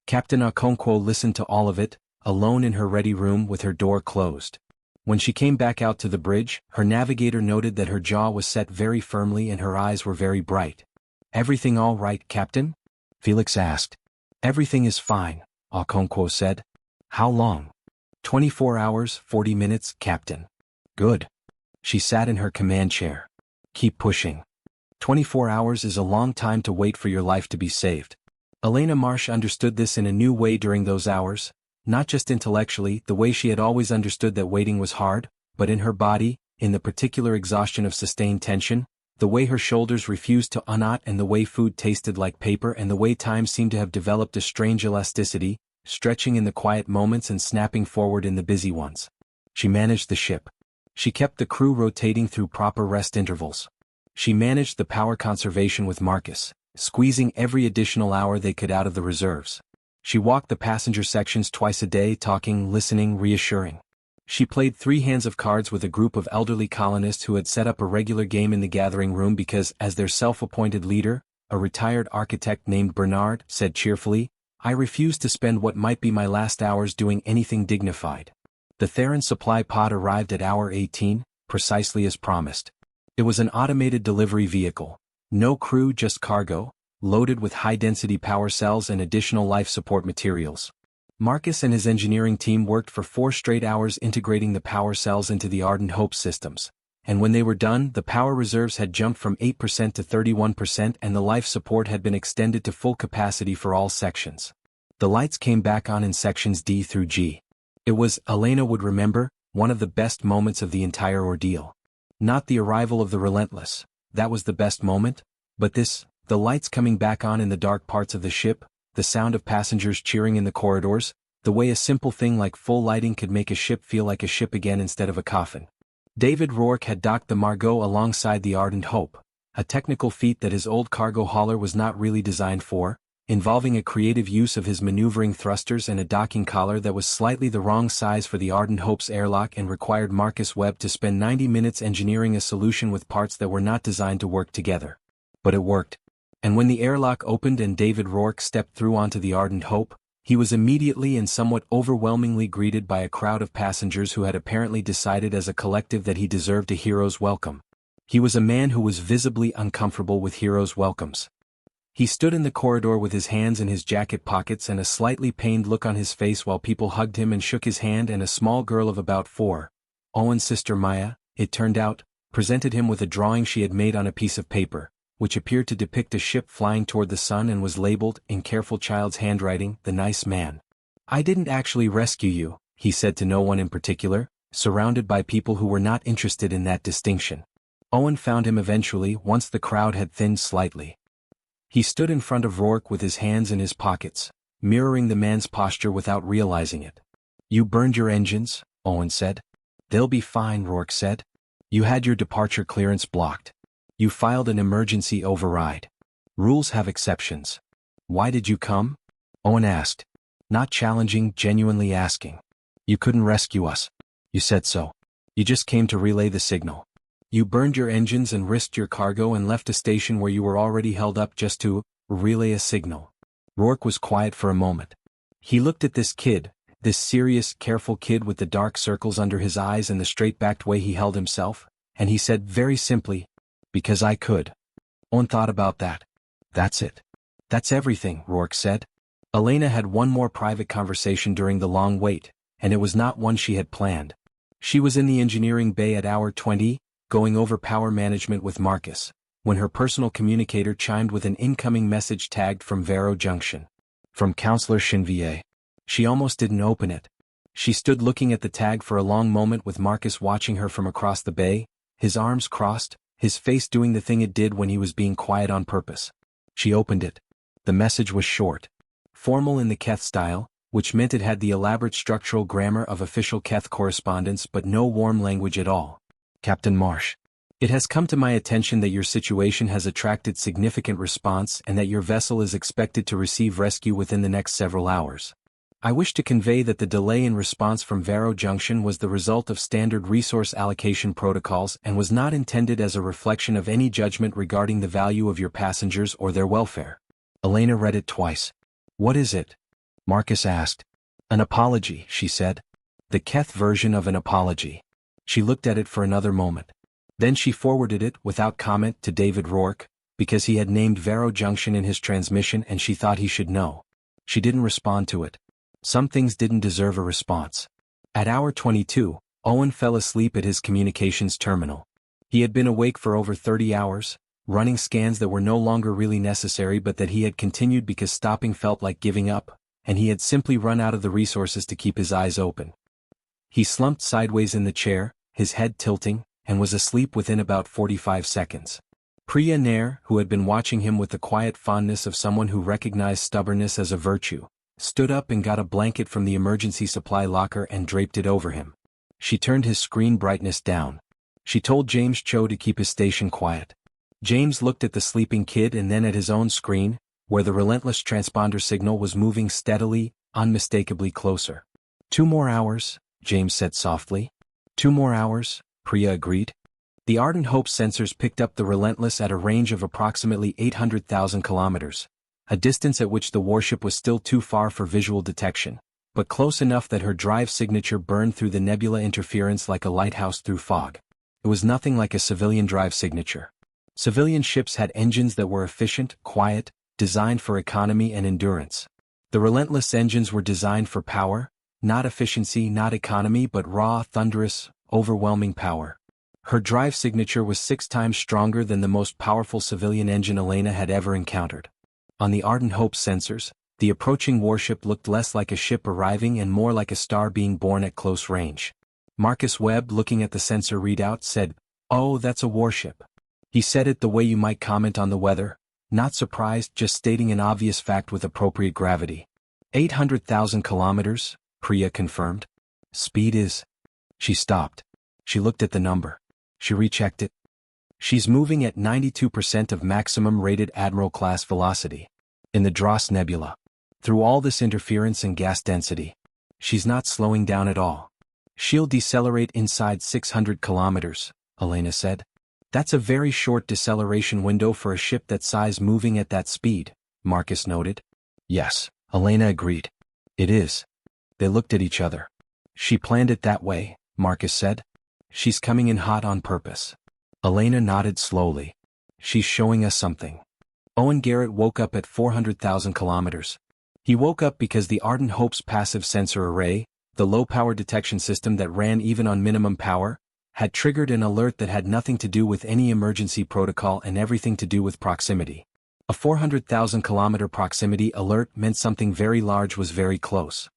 Captain Okonkwo listened to all of it, alone in her ready room with her door closed. When she came back out to the bridge, her navigator noted that her jaw was set very firmly and her eyes were very bright. "Everything all right, Captain?" Felix asked. "Everything is fine," Okonkwo said. "How long?" 24 hours, 40 minutes, Captain." "Good." She sat in her command chair. "Keep pushing. 24 hours is a long time to wait for your life to be saved." Elena Marsh understood this in a new way during those hours, not just intellectually, the way she had always understood that waiting was hard, but in her body, in the particular exhaustion of sustained tension, the way her shoulders refused to unknot and the way food tasted like paper and the way time seemed to have developed a strange elasticity, stretching in the quiet moments and snapping forward in the busy ones. She managed the ship. She kept the crew rotating through proper rest intervals. She managed the power conservation with Marcus, squeezing every additional hour they could out of the reserves. She walked the passenger sections twice a day, talking, listening, reassuring. She played 3 hands of cards with a group of elderly colonists who had set up a regular game in the gathering room because, as their self-appointed leader, a retired architect named Bernard, said cheerfully, "I refuse to spend what might be my last hours doing anything dignified." The Theron supply pod arrived at hour 18, precisely as promised. It was an automated delivery vehicle. No crew, just cargo, loaded with high-density power cells and additional life support materials. Marcus and his engineering team worked for 4 straight hours integrating the power cells into the Ardent Hope systems, and when they were done, the power reserves had jumped from 8% to 31% and the life support had been extended to full capacity for all sections. The lights came back on in sections D through G. It was, Elena would remember, one of the best moments of the entire ordeal. Not the arrival of the Relentless, that was the best moment, but this, the lights coming back on in the dark parts of the ship, the sound of passengers cheering in the corridors, the way a simple thing like full lighting could make a ship feel like a ship again instead of a coffin. David Rourke had docked the Margot alongside the Ardent Hope, a technical feat that his old cargo hauler was not really designed for, involving a creative use of his maneuvering thrusters and a docking collar that was slightly the wrong size for the Ardent Hope's airlock and required Marcus Webb to spend 90 minutes engineering a solution with parts that were not designed to work together. But it worked. And when the airlock opened and David Rourke stepped through onto the Ardent Hope, he was immediately and somewhat overwhelmingly greeted by a crowd of passengers who had apparently decided as a collective that he deserved a hero's welcome. He was a man who was visibly uncomfortable with heroes' welcomes. He stood in the corridor with his hands in his jacket pockets and a slightly pained look on his face while people hugged him and shook his hand, and a small girl of about 4, Owen's sister Maya, it turned out, presented him with a drawing she had made on a piece of paper, which appeared to depict a ship flying toward the sun and was labeled, in careful child's handwriting, "The Nice Man." "I didn't actually rescue you," he said to no one in particular, surrounded by people who were not interested in that distinction. Owen found him eventually once the crowd had thinned slightly. He stood in front of Rourke with his hands in his pockets, mirroring the man's posture without realizing it. "You burned your engines," Owen said. "They'll be fine," Rourke said. "You had your departure clearance blocked. You filed an emergency override. Rules have exceptions. Why did you come?" Owen asked. Not challenging, genuinely asking. "You couldn't rescue us. You said so. You just came to relay the signal. You burned your engines and risked your cargo and left a station where you were already held up just to relay a signal." Rourke was quiet for a moment. He looked at this kid, this serious, careful kid with the dark circles under his eyes and the straight-backed way he held himself, and he said very simply, "Because I could." Owen thought about that. "That's it. That's everything," Rourke said. Elena had one more private conversation during the long wait, and it was not one she had planned. She was in the engineering bay at hour 20, going over power management with Marcus, when her personal communicator chimed with an incoming message tagged from Vero Junction. From Counselor Chinvier. She almost didn't open it. She stood looking at the tag for a long moment with Marcus watching her from across the bay, his arms crossed, his face doing the thing it did when he was being quiet on purpose. She opened it. The message was short. Formal in the Keth style, which meant it had the elaborate structural grammar of official Keth correspondence but no warm language at all. "Captain Marsh. It has come to my attention that your situation has attracted significant response and that your vessel is expected to receive rescue within the next several hours. I wish to convey that the delay in response from Vero Junction was the result of standard resource allocation protocols and was not intended as a reflection of any judgment regarding the value of your passengers or their welfare." Elena read it twice. "What is it?" Marcus asked. "An apology," she said. "The Keth version of an apology." She looked at it for another moment. Then she forwarded it without comment to David Rourke, because he had named Vero Junction in his transmission and she thought he should know. She didn't respond to it. Some things didn't deserve a response. At hour 22, Owen fell asleep at his communications terminal. He had been awake for over 30 hours, running scans that were no longer really necessary but that he had continued because stopping felt like giving up, and he had simply run out of the resources to keep his eyes open. He slumped sideways in the chair, his head tilting, and was asleep within about 45 seconds. Priya Nair, who had been watching him with the quiet fondness of someone who recognized stubbornness as a virtue, stood up and got a blanket from the emergency supply locker and draped it over him. She turned his screen brightness down. She told James Cho to keep his station quiet. James looked at the sleeping kid and then at his own screen, where the relentless transponder signal was moving steadily, unmistakably closer. 2 more hours, James said softly. 2 more hours, Priya agreed. The Ardent Hope sensors picked up the Relentless at a range of approximately 800,000 kilometers, a distance at which the warship was still too far for visual detection, but close enough that her drive signature burned through the nebula interference like a lighthouse through fog. It was nothing like a civilian drive signature. Civilian ships had engines that were efficient, quiet, designed for economy and endurance. The Relentless engines were designed for power, not efficiency, not economy, but raw, thunderous, overwhelming power. Her drive signature was 6 times stronger than the most powerful civilian engine Elena had ever encountered. On the Ardent Hope sensors, the approaching warship looked less like a ship arriving and more like a star being born at close range. Marcus Webb, looking at the sensor readout, said, "Oh, that's a warship." He said it the way you might comment on the weather, not surprised, just stating an obvious fact with appropriate gravity. 800,000 kilometers, Priya confirmed. Speed is... She stopped. She looked at the number. She rechecked it. She's moving at 92% of maximum rated Admiral-class velocity. In the Dross Nebula. Through all this interference and gas density. She's not slowing down at all. She'll decelerate inside 600 kilometers, Elena said. That's a very short deceleration window for a ship that size moving at that speed, Marcus noted. Yes, Elena agreed. It is. They looked at each other. She planned it that way, Marcus said. She's coming in hot on purpose. Elena nodded slowly. She's showing us something. Owen Garrett woke up at 400,000 kilometers. He woke up because the Ardent Hope's passive sensor array, the low-power detection system that ran even on minimum power, had triggered an alert that had nothing to do with any emergency protocol and everything to do with proximity. A 400,000-kilometer proximity alert meant something very large was very close.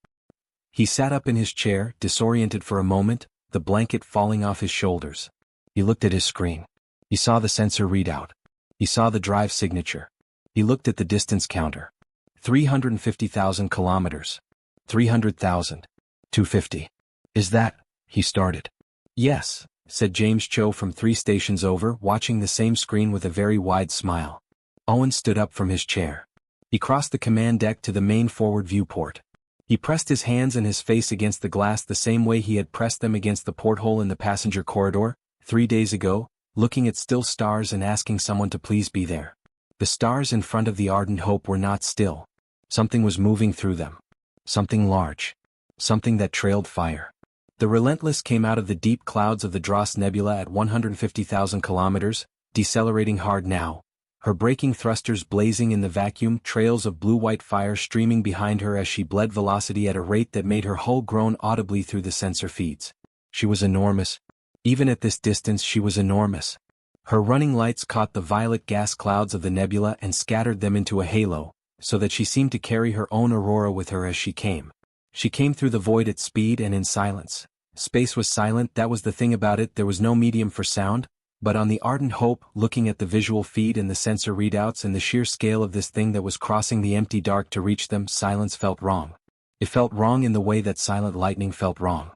He sat up in his chair, disoriented for a moment, the blanket falling off his shoulders. He looked at his screen. He saw the sensor readout. He saw the drive signature. He looked at the distance counter. 350,000 kilometers. 300,000. 250. Is that? He started. Yes, said James Cho from 3 stations over, watching the same screen with a very wide smile. Owen stood up from his chair. He crossed the command deck to the main forward viewport. He pressed his hands and his face against the glass the same way he had pressed them against the porthole in the passenger corridor, 3 days ago, looking at still stars and asking someone to please be there. The stars in front of the Ardent Hope were not still. Something was moving through them. Something large. Something that trailed fire. The Relentless came out of the deep clouds of the Dross Nebula at 150,000 kilometers, decelerating hard now, her braking thrusters blazing in the vacuum, trails of blue-white fire streaming behind her as she bled velocity at a rate that made her hull groan audibly through the sensor feeds. She was enormous. Even at this distance she was enormous. Her running lights caught the violet gas clouds of the nebula and scattered them into a halo, so that she seemed to carry her own aurora with her as she came. She came through the void at speed and in silence. Space was silent, that was the thing about it, there was no medium for sound, but on the Ardent Hope, looking at the visual feed and the sensor readouts and the sheer scale of this thing that was crossing the empty dark to reach them, silence felt wrong. It felt wrong in the way that silent lightning felt wrong.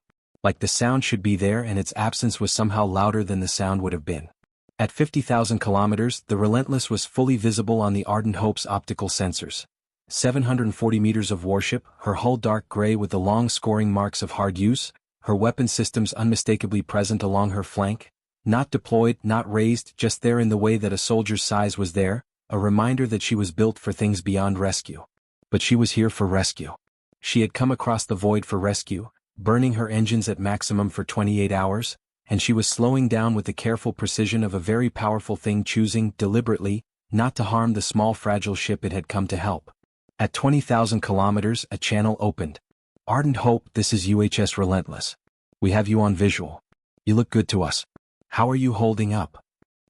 Like the sound should be there and its absence was somehow louder than the sound would have been. At 50,000 kilometers, the Relentless was fully visible on the Ardent Hope's optical sensors. 740 meters of warship, her hull dark gray with the long scoring marks of hard use, her weapon systems unmistakably present along her flank, not deployed, not raised, just there in the way that a soldier's size was there, a reminder that she was built for things beyond rescue. But she was here for rescue. She had come across the void for rescue, burning her engines at maximum for 28 hours, and she was slowing down with the careful precision of a very powerful thing, choosing, deliberately, not to harm the small fragile ship it had come to help. At 20,000 kilometers, a channel opened. Ardent Hope, this is UHS Relentless. We have you on visual. You look good to us. How are you holding up?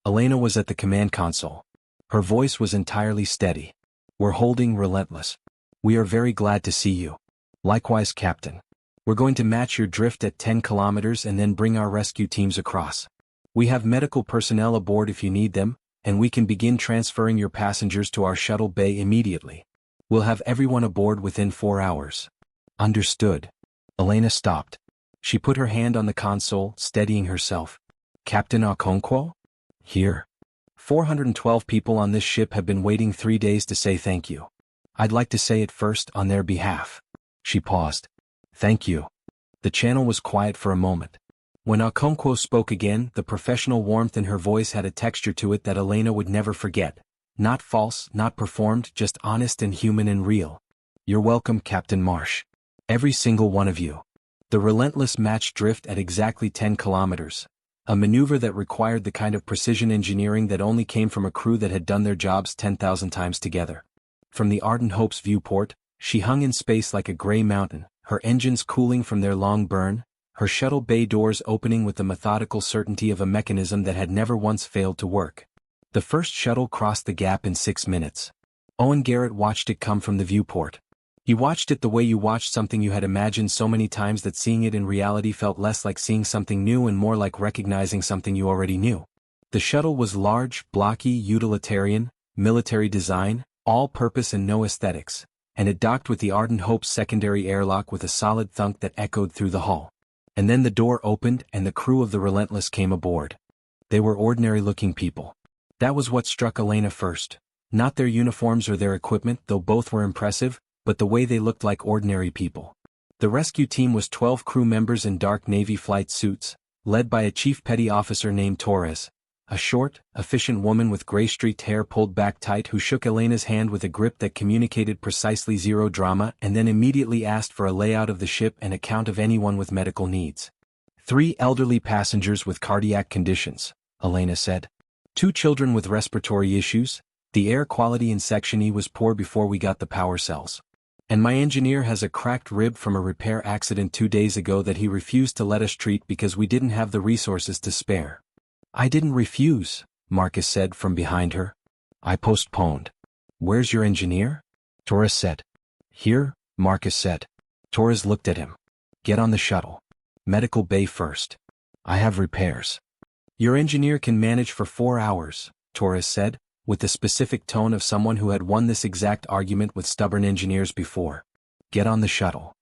Elena was at the command console. Her voice was entirely steady. We're holding Relentless. We are very glad to see you. Likewise, Captain. We're going to match your drift at 10 kilometers and then bring our rescue teams across. We have medical personnel aboard if you need them, and we can begin transferring your passengers to our shuttle bay immediately. We'll have everyone aboard within 4 hours. Understood. Elena stopped. She put her hand on the console, steadying herself. Captain Okonkwo? Here. 412 people on this ship have been waiting 3 days to say thank you. I'd like to say it first on their behalf. She paused. Thank you. The channel was quiet for a moment. When Okonkwo spoke again, the professional warmth in her voice had a texture to it that Elena would never forget. Not false, not performed, just honest and human and real. You're welcome, Captain Marsh. Every single one of you. The Relentless matched drift at exactly 10 kilometers. A maneuver that required the kind of precision engineering that only came from a crew that had done their jobs 10,000 times together. From the Ardent Hope's viewport, she hung in space like a gray mountain, her engines cooling from their long burn, her shuttle bay doors opening with the methodical certainty of a mechanism that had never once failed to work. The first shuttle crossed the gap in 6 minutes. Owen Garrett watched it come from the viewport. He watched it the way you watched something you had imagined so many times that seeing it in reality felt less like seeing something new and more like recognizing something you already knew. The shuttle was large, blocky, utilitarian, military design, all-purpose and no aesthetics, and it docked with the Ardent Hope's secondary airlock with a solid thunk that echoed through the hull. And then the door opened and the crew of the Relentless came aboard. They were ordinary-looking people. That was what struck Elena first. Not their uniforms or their equipment, though both were impressive, but the way they looked like ordinary people. The rescue team was 12 crew members in dark Navy flight suits, led by a chief petty officer named Torres, a short, efficient woman with gray-streaked hair pulled back tight who shook Elena's hand with a grip that communicated precisely zero drama and then immediately asked for a layout of the ship and account of anyone with medical needs. 3 elderly passengers with cardiac conditions, Elena said. 2 children with respiratory issues. The air quality in Section E was poor before we got the power cells. And my engineer has a cracked rib from a repair accident 2 days ago that he refused to let us treat because we didn't have the resources to spare. I didn't refuse, Marcus said from behind her. I postponed. Where's your engineer? Torres said. Here, Marcus said. Torres looked at him. Get on the shuttle. Medical bay first. I have repairs. Your engineer can manage for 4 hours, Torres said, with the specific tone of someone who had won this exact argument with stubborn engineers before. Get on the shuttle.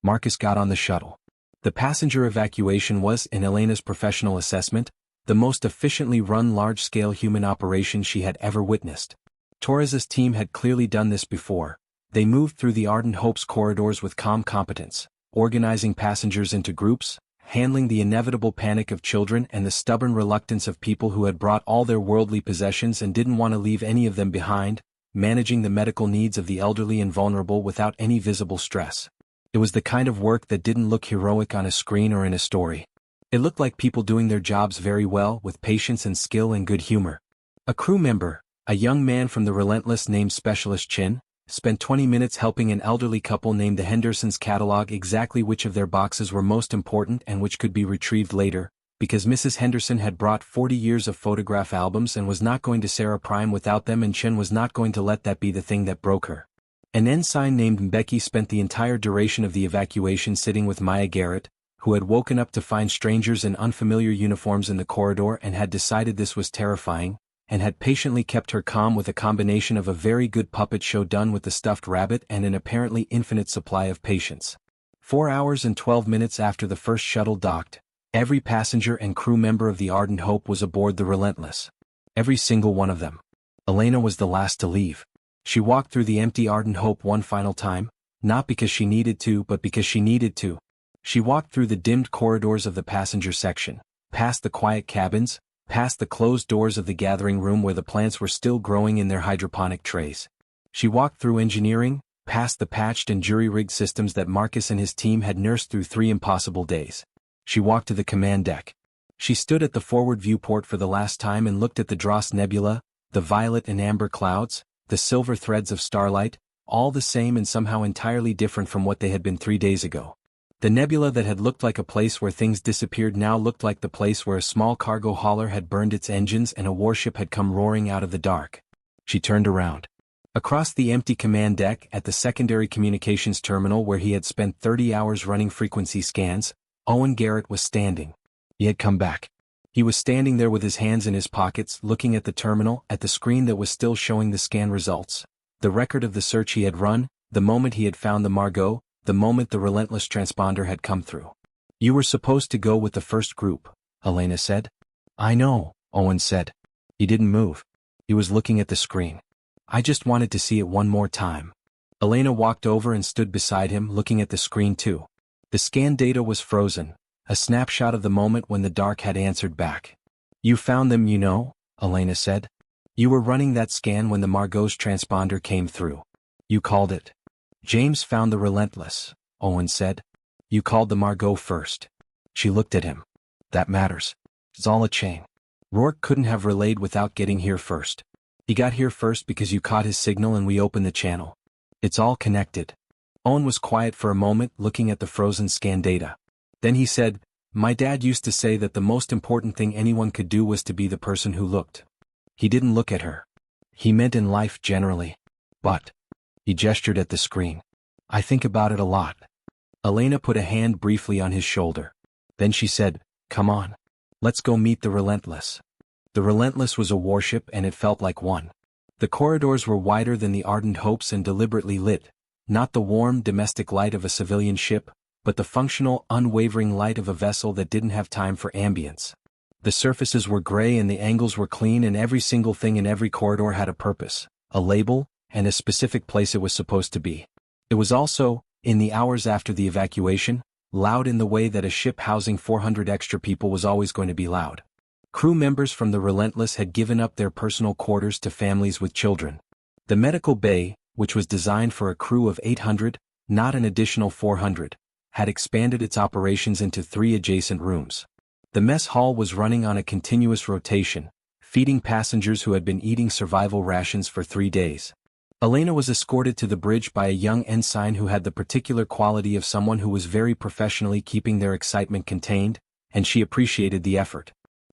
Marcus got on the shuttle. The passenger evacuation was, in Elena's professional assessment, the most efficiently run large-scale human operation she had ever witnessed. Torres's team had clearly done this before. They moved through the Ardent Hope's corridors with calm competence, organizing passengers into groups, handling the inevitable panic of children and the stubborn reluctance of people who had brought all their worldly possessions and didn't want to leave any of them behind, managing the medical needs of the elderly and vulnerable without any visible stress. It was the kind of work that didn't look heroic on a screen or in a story. It looked like people doing their jobs very well with patience and skill and good humor. A crew member, a young man from the Relentless named Specialist Chin, spent 20 minutes helping an elderly couple named the Hendersons catalog exactly which of their boxes were most important and which could be retrieved later, because Mrs. Henderson had brought 40 years of photograph albums and was not going to Sarah Prime without them, and Chin was not going to let that be the thing that broke her. An ensign named Becky spent the entire duration of the evacuation sitting with Maya Garrett, who had woken up to find strangers in unfamiliar uniforms in the corridor and had decided this was terrifying, and had patiently kept her calm with a combination of a very good puppet show done with the stuffed rabbit and an apparently infinite supply of patience. 4 hours and 12 minutes after the first shuttle docked, every passenger and crew member of the Ardent Hope was aboard the Relentless. Every single one of them. Elena was the last to leave. She walked through the empty Ardent Hope one final time, not because she needed to but because she needed to. She walked through the dimmed corridors of the passenger section, past the quiet cabins, past the closed doors of the gathering room where the plants were still growing in their hydroponic trays. She walked through engineering, past the patched and jury-rigged systems that Marcus and his team had nursed through 3 impossible days. She walked to the command deck. She stood at the forward viewport for the last time and looked at the Dross Nebula, the violet and amber clouds, the silver threads of starlight, all the same and somehow entirely different from what they had been 3 days ago. The nebula that had looked like a place where things disappeared now looked like the place where a small cargo hauler had burned its engines and a warship had come roaring out of the dark. She turned around. Across the empty command deck at the secondary communications terminal where he had spent 30 hours running frequency scans, Owen Garrett was standing. He had come back. He was standing there with his hands in his pockets, looking at the terminal, at the screen that was still showing the scan results, the record of the search he had run, the moment he had found the Margot, the moment the Relentless transponder had come through. You were supposed to go with the first group, Elena said. I know, Owen said. He didn't move. He was looking at the screen. I just wanted to see it one more time. Elena walked over and stood beside him, looking at the screen too. The scan data was frozen, a snapshot of the moment when the dark had answered back. You found them, you know, Elena said. You were running that scan when the Margot's transponder came through. You called it. James found the Relentless, Owen said. You called the Margot first. She looked at him. That matters. It's all a chain. Rourke couldn't have relayed without getting here first. He got here first because you caught his signal and we opened the channel. It's all connected. Owen was quiet for a moment, looking at the frozen scan data. Then he said, My dad used to say that the most important thing anyone could do was to be the person who looked. He didn't look at her. He meant in life generally. But he gestured at the screen. I think about it a lot. Elena put a hand briefly on his shoulder. Then she said, Come on. Let's go meet the Relentless. The Relentless was a warship and it felt like one. The corridors were wider than the Ardent Hopes and deliberately lit, not the warm, domestic light of a civilian ship, but the functional, unwavering light of a vessel that didn't have time for ambience. The surfaces were gray and the angles were clean and every single thing in every corridor had a purpose, a label, and a specific place it was supposed to be. It was also, in the hours after the evacuation, loud in the way that a ship housing 400 extra people was always going to be loud. Crew members from the Relentless had given up their personal quarters to families with children. The medical bay, which was designed for a crew of 800, not an additional 400, had expanded its operations into 3 adjacent rooms. The mess hall was running on a continuous rotation, feeding passengers who had been eating survival rations for 3 days. Elena was escorted to the bridge by a young ensign who had the particular quality of someone who was very professionally keeping their excitement contained, and she appreciated the effort.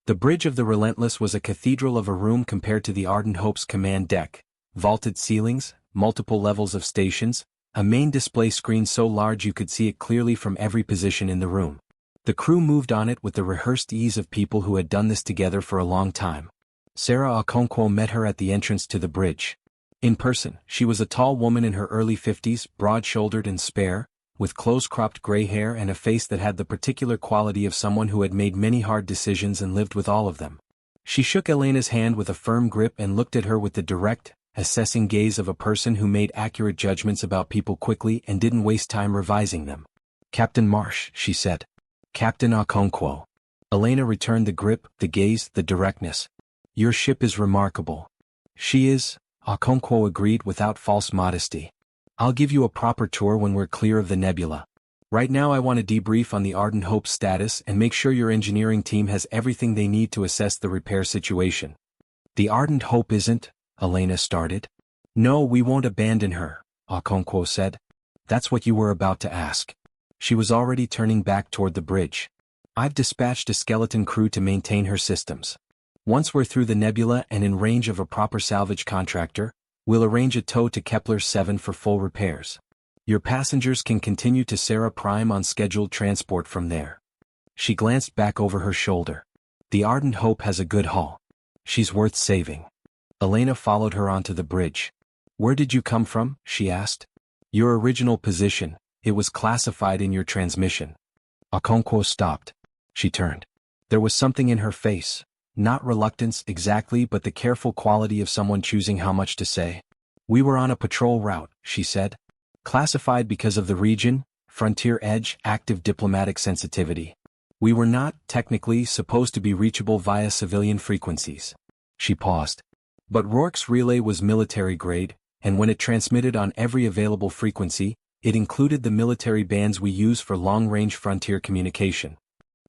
The bridge of the Relentless was a cathedral of a room compared to the Ardent Hope's command deck: vaulted ceilings, multiple levels of stations, a main display screen so large you could see it clearly from every position in the room. The crew moved on it with the rehearsed ease of people who had done this together for a long time. Sarah Okonkwo met her at the entrance to the bridge. In person, she was a tall woman in her early 50s, broad-shouldered and spare, with close-cropped gray hair and a face that had the particular quality of someone who had made many hard decisions and lived with all of them. She shook Elena's hand with a firm grip and looked at her with the direct, assessing gaze of a person who made accurate judgments about people quickly and didn't waste time revising them. "Captain Marsh," she said. "Captain Okonkwo." Elena returned the grip, the gaze, the directness. "Your ship is remarkable." "She is," Okonkwo agreed without false modesty. "I'll give you a proper tour when we're clear of the nebula. Right now I want to debrief on the Ardent Hope status and make sure your engineering team has everything they need to assess the repair situation." "The Ardent Hope isn't," Elena started. "No, we won't abandon her," Okonkwo said. "That's what you were about to ask." She was already turning back toward the bridge. "I've dispatched a skeleton crew to maintain her systems. Once we're through the nebula and in range of a proper salvage contractor, we'll arrange a tow to Kepler 7 for full repairs. Your passengers can continue to Sarah Prime on scheduled transport from there." She glanced back over her shoulder. "The Ardent Hope has a good hull. She's worth saving." Elena followed her onto the bridge. "Where did you come from?" she asked. "Your original position. It was classified in your transmission." Okonkwo stopped. She turned. There was something in her face. Not reluctance exactly, but the careful quality of someone choosing how much to say. "We were on a patrol route," she said. "Classified because of the region, frontier edge, active diplomatic sensitivity. We were not, technically, supposed to be reachable via civilian frequencies." She paused. "But Rourke's relay was military grade, and when it transmitted on every available frequency, it included the military bands we use for long-range frontier communication."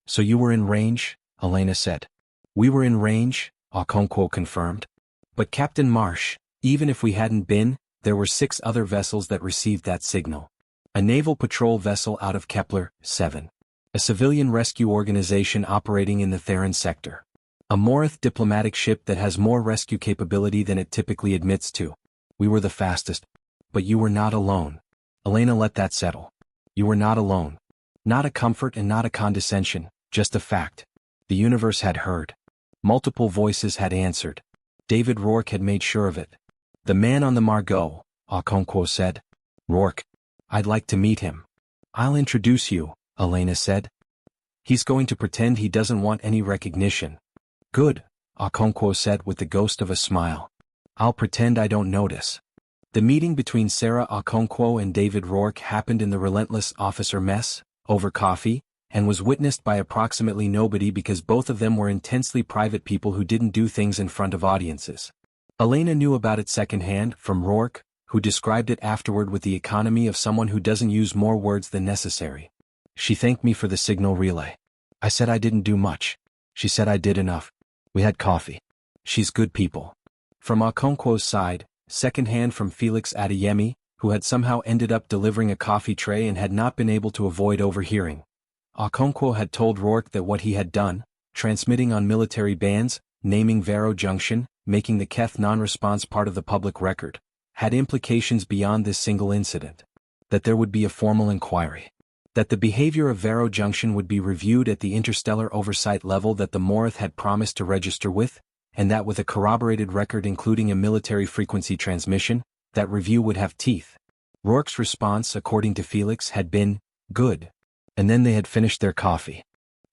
"So you were in range?" Elena said. "We were in range," Okonkwo confirmed. "But Captain Marsh, even if we hadn't been, there were 6 other vessels that received that signal. A naval patrol vessel out of Kepler 7. A civilian rescue organization operating in the Theron sector. A Morith diplomatic ship that has more rescue capability than it typically admits to. We were the fastest. But you were not alone." Elena let that settle. "You were not alone. Not a comfort and not a condescension, just a fact. The universe had heard. Multiple voices had answered. David Rourke had made sure of it." "The man on the Margot," Okonkwo said. "Rourke. I'd like to meet him." "I'll introduce you," Elena said. "He's going to pretend he doesn't want any recognition." "Good," Okonkwo said with the ghost of a smile. "I'll pretend I don't notice." The meeting between Sarah Okonkwo and David Rourke happened in the Relentless officer mess, over coffee, and was witnessed by approximately nobody because both of them were intensely private people who didn't do things in front of audiences. Elena knew about it secondhand from Rourke, who described it afterward with the economy of someone who doesn't use more words than necessary. "She thanked me for the signal relay. I said I didn't do much. She said I did enough. We had coffee. She's good people." From Okonkwo's side, secondhand from Felix Adeyemi, who had somehow ended up delivering a coffee tray and had not been able to avoid overhearing. Okonkwo had told Rourke that what he had done, transmitting on military bands, naming Vero Junction, making the Keth non-response part of the public record, had implications beyond this single incident. That there would be a formal inquiry. That the behavior of Vero Junction would be reviewed at the interstellar oversight level that the Morith had promised to register with, and that with a corroborated record including a military frequency transmission, that review would have teeth. Rourke's response, according to Felix, had been, "Good." And then they had finished their coffee.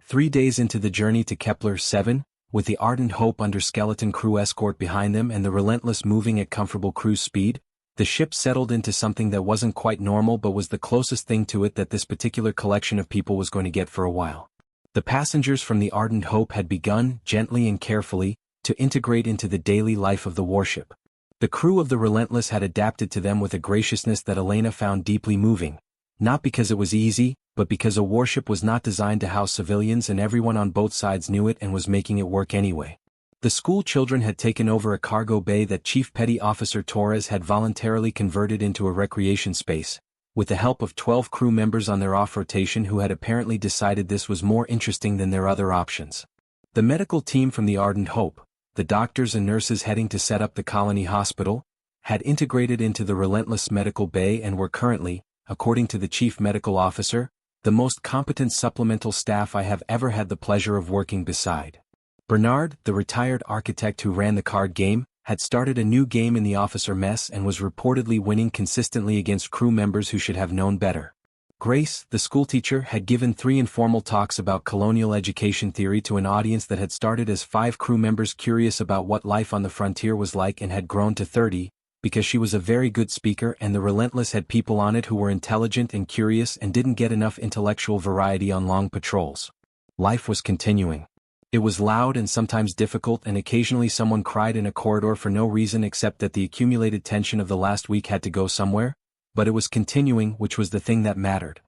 3 days into the journey to Kepler 7, with the Ardent Hope under skeleton crew escort behind them and the Relentless moving at comfortable cruise speed, the ship settled into something that wasn't quite normal but was the closest thing to it that this particular collection of people was going to get for a while. The passengers from the Ardent Hope had begun, gently and carefully, to integrate into the daily life of the warship. The crew of the Relentless had adapted to them with a graciousness that Elena found deeply moving, not because it was easy, but because a warship was not designed to house civilians and everyone on both sides knew it and was making it work anyway. The school children had taken over a cargo bay that Chief Petty Officer Torres had voluntarily converted into a recreation space, with the help of 12 crew members on their off-rotation who had apparently decided this was more interesting than their other options. The medical team from the Ardent Hope, the doctors and nurses heading to set up the colony hospital, had integrated into the Relentless medical bay and were currently, according to the Chief Medical Officer, the most competent supplemental staff I have ever had the pleasure of working beside. Bernard, the retired architect who ran the card game, had started a new game in the officer mess and was reportedly winning consistently against crew members who should have known better. Grace, the schoolteacher, had given 3 informal talks about colonial education theory to an audience that had started as 5 crew members curious about what life on the frontier was like and had grown to 30, because she was a very good speaker and the Relentless had people on it who were intelligent and curious and didn't get enough intellectual variety on long patrols. Life was continuing. It was loud and sometimes difficult, and occasionally someone cried in a corridor for no reason except that the accumulated tension of the last week had to go somewhere, but it was continuing, which was the thing that mattered.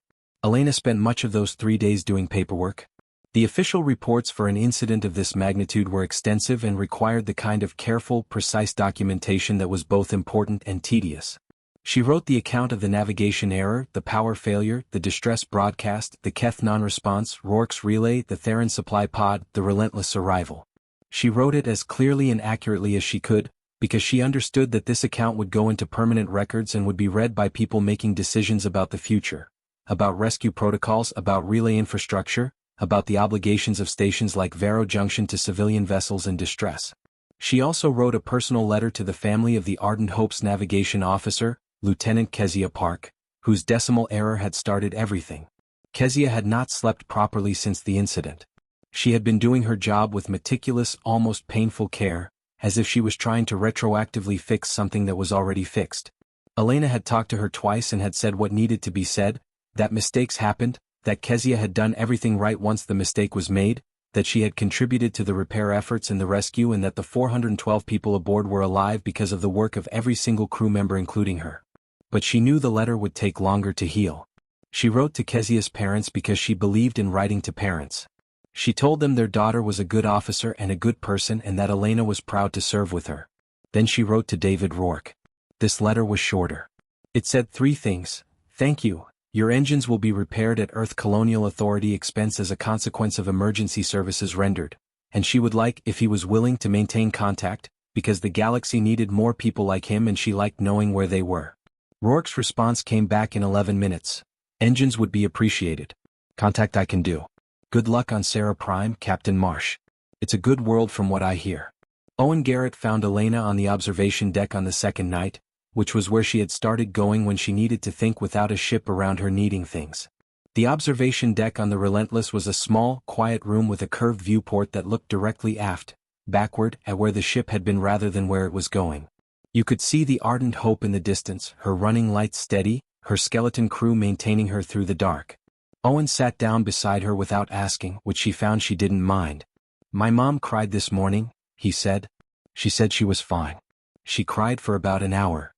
Elena spent much of those 3 days doing paperwork. The official reports for an incident of this magnitude were extensive and required the kind of careful, precise documentation that was both important and tedious. She wrote the account of the navigation error, the power failure, the distress broadcast, the Keth non-response, Rourke's relay, the Theron supply pod, the Relentless arrival. She wrote it as clearly and accurately as she could, because she understood that this account would go into permanent records and would be read by people making decisions about the future, about rescue protocols, about relay infrastructure, about the obligations of stations like Vero Junction to civilian vessels in distress. She also wrote a personal letter to the family of the Ardent Hope's navigation officer, Lieutenant Kezia Park, whose decimal error had started everything. Kezia had not slept properly since the incident. She had been doing her job with meticulous, almost painful care, as if she was trying to retroactively fix something that was already fixed. Elena had talked to her twice and had said what needed to be said, that mistakes happened, that Kezia had done everything right once the mistake was made, that she had contributed to the repair efforts and the rescue, and that the 412 people aboard were alive because of the work of every single crew member including her. But she knew the letter would take longer to heal. She wrote to Kezia's parents because she believed in writing to parents. She told them their daughter was a good officer and a good person and that Elena was proud to serve with her. Then she wrote to David Rourke. This letter was shorter. It said 3 things. Thank you. Your engines will be repaired at Earth Colonial Authority expense as a consequence of emergency services rendered, and she would like, if he was willing, to maintain contact, because the galaxy needed more people like him and she liked knowing where they were. Rourke's response came back in 11 minutes. Engines would be appreciated. Contact I can do. Good luck on Sarah Prime, Captain Marsh. It's a good world from what I hear. Owen Garrett found Elena on the observation deck on the second night, which was where she had started going when she needed to think without a ship around her needing things. The observation deck on the Relentless was a small, quiet room with a curved viewport that looked directly aft, backward, at where the ship had been rather than where it was going. You could see the Ardent Hope in the distance, her running lights steady, her skeleton crew maintaining her through the dark. Owen sat down beside her without asking, which she found she didn't mind. My mom cried this morning, he said. She said she was fine. She cried for about an hour.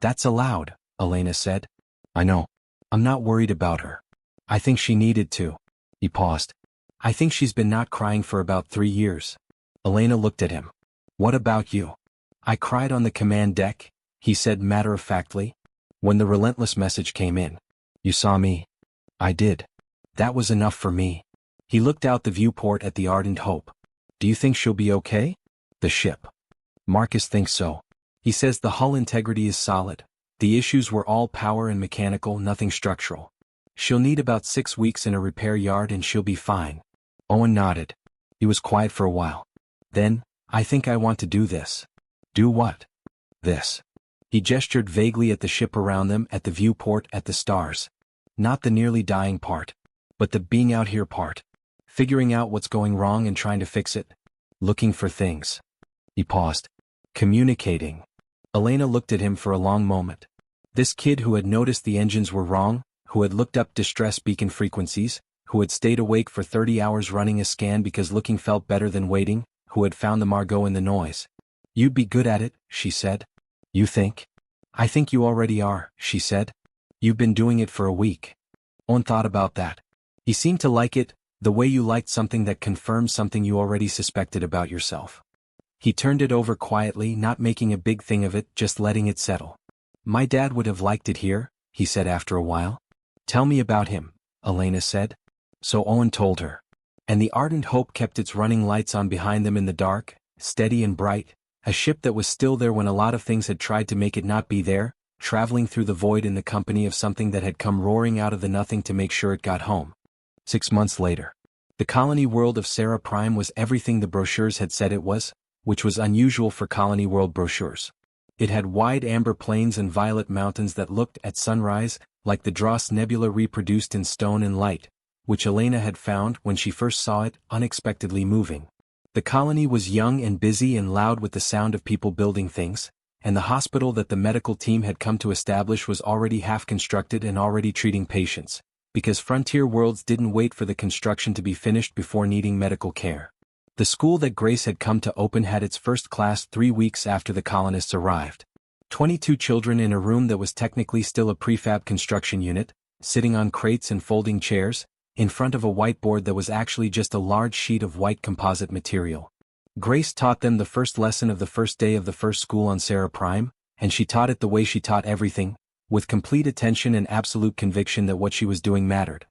That's allowed, Elena said. I know. I'm not worried about her. I think she needed to. He paused. I think she's been not crying for about 3 years. Elena looked at him. What about you? I cried on the command deck, he said matter-of-factly. When the Relentless message came in. You saw me? I did. That was enough for me. He looked out the viewport at the Ardent Hope. Do you think she'll be okay? The ship. Marcus thinks so. He says the hull integrity is solid. The issues were all power and mechanical, nothing structural. She'll need about 6 weeks in a repair yard and she'll be fine. Owen nodded. He was quiet for a while. Then, I think I want to do this. Do what? This. He gestured vaguely at the ship around them, at the viewport, at the stars. Not the nearly dying part, but the being out here part. Figuring out what's going wrong and trying to fix it. Looking for things. He paused. Communicating. Elena looked at him for a long moment. This kid who had noticed the engines were wrong, who had looked up distress beacon frequencies, who had stayed awake for 30 hours running a scan because looking felt better than waiting, who had found the Margot in the noise. "You'd be good at it," she said. "You think?" "I think you already are," she said. "You've been doing it for a week." Owen thought about that. He seemed to like it, the way you liked something that confirmed something you already suspected about yourself. He turned it over quietly, not making a big thing of it, just letting it settle. "My dad would have liked it here," he said after a while. "Tell me about him," Elena said. So Owen told her. And the Ardent Hope kept its running lights on behind them in the dark, steady and bright, a ship that was still there when a lot of things had tried to make it not be there, traveling through the void in the company of something that had come roaring out of the nothing to make sure it got home. 6 months later. The colony world of Sarah Prime was everything the brochures had said it was, which was unusual for colony world brochures. It had wide amber plains and violet mountains that looked, at sunrise, like the Dross Nebula reproduced in stone and light, which Elena had found, when she first saw it, unexpectedly moving. The colony was young and busy and loud with the sound of people building things, and the hospital that the medical team had come to establish was already half-constructed and already treating patients, because Frontier Worlds didn't wait for the construction to be finished before needing medical care. The school that Grace had come to open had its first class 3 weeks after the colonists arrived. 22 children in a room that was technically still a prefab construction unit, sitting on crates and folding chairs, in front of a whiteboard that was actually just a large sheet of white composite material. Grace taught them the first lesson of the first day of the first school on Sarah Prime, and she taught it the way she taught everything, with complete attention and absolute conviction that what she was doing mattered.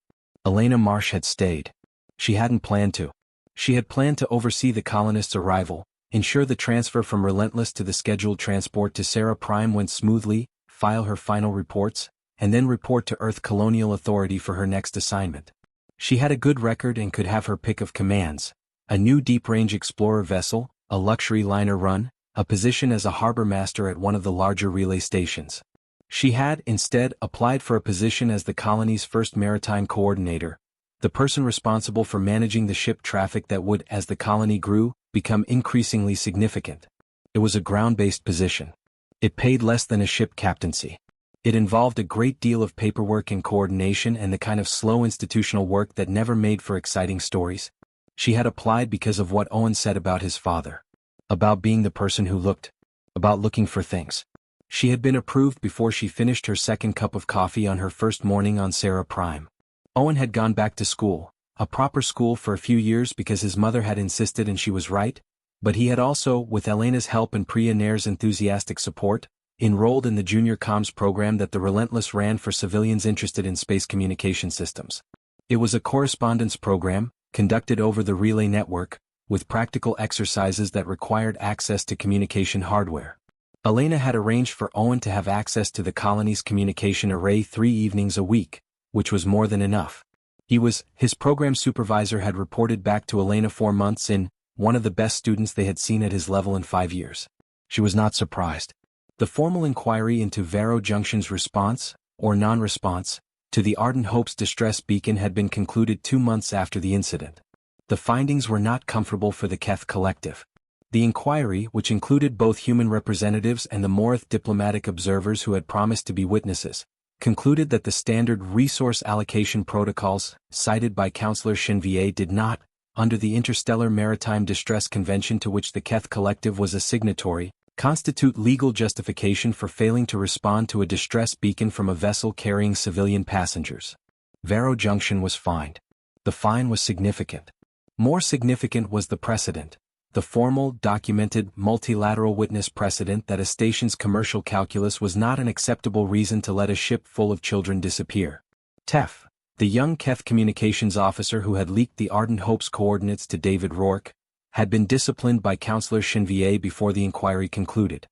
Elena Marsh had stayed. She hadn't planned to. She had planned to oversee the colonists' arrival, ensure the transfer from Relentless to the scheduled transport to Sarah Prime went smoothly, file her final reports, and then report to Earth Colonial Authority for her next assignment. She had a good record and could have her pick of commands: a new deep-range explorer vessel, a luxury liner run, a position as a harbor master at one of the larger relay stations. She had, instead, applied for a position as the colony's first maritime coordinator, the person responsible for managing the ship traffic that would, as the colony grew, become increasingly significant. It was a ground-based position. It paid less than a ship captaincy. It involved a great deal of paperwork and coordination and the kind of slow institutional work that never made for exciting stories. She had applied because of what Owen said about his father. About being the person who looked. About looking for things. She had been approved before she finished her second cup of coffee on her first morning on Sarah Prime. Owen had gone back to school, a proper school for a few years because his mother had insisted and she was right, but he had also, with Elena's help and Priya Nair's enthusiastic support, enrolled in the junior comms program that the Relentless ran for civilians interested in space communication systems. It was a correspondence program, conducted over the relay network, with practical exercises that required access to communication hardware. Elena had arranged for Owen to have access to the colony's communication array 3 evenings a week, which was more than enough. His program supervisor had reported back to Elena 4 months in, one of the best students they had seen at his level in 5 years. She was not surprised. The formal inquiry into Vero Junction's response, or non-response, to the Ardent Hope's distress beacon had been concluded 2 months after the incident. The findings were not comfortable for the Keth Collective. The inquiry, which included both human representatives and the Morith diplomatic observers who had promised to be witnesses, concluded that the standard resource allocation protocols, cited by Councillor Chenvier, did not, under the Interstellar Maritime Distress Convention to which the Keth Collective was a signatory, constitute legal justification for failing to respond to a distress beacon from a vessel carrying civilian passengers. Vero Junction was fined. The fine was significant. More significant was the precedent, the formal, documented, multilateral witness precedent that a station's commercial calculus was not an acceptable reason to let a ship full of children disappear. Tef, the young Keth communications officer who had leaked the Ardent Hope's coordinates to David Rourke, had been disciplined by Councillor Chenvier before the inquiry concluded.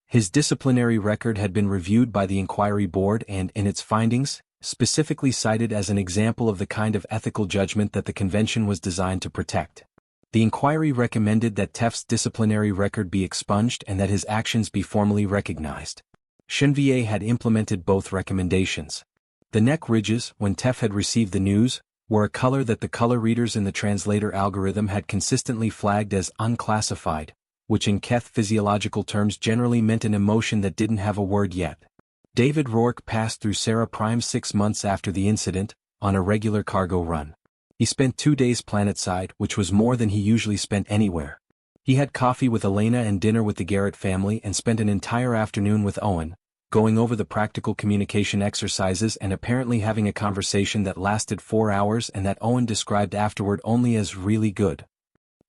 His disciplinary record had been reviewed by the inquiry board and, in its findings, specifically cited as an example of the kind of ethical judgment that the convention was designed to protect. The inquiry recommended that Tef's disciplinary record be expunged and that his actions be formally recognized. Chenvier had implemented both recommendations. The neck ridges, when Tef had received the news, were a color that the color readers in the translator algorithm had consistently flagged as unclassified, which in Keth physiological terms generally meant an emotion that didn't have a word yet. David Rourke passed through Sarah Prime 6 months after the incident, on a regular cargo run. He spent 2 days planetside, which was more than he usually spent anywhere. He had coffee with Elena and dinner with the Garrett family and spent an entire afternoon with Owen, going over the practical communication exercises and apparently having a conversation that lasted 4 hours and that Owen described afterward only as really good.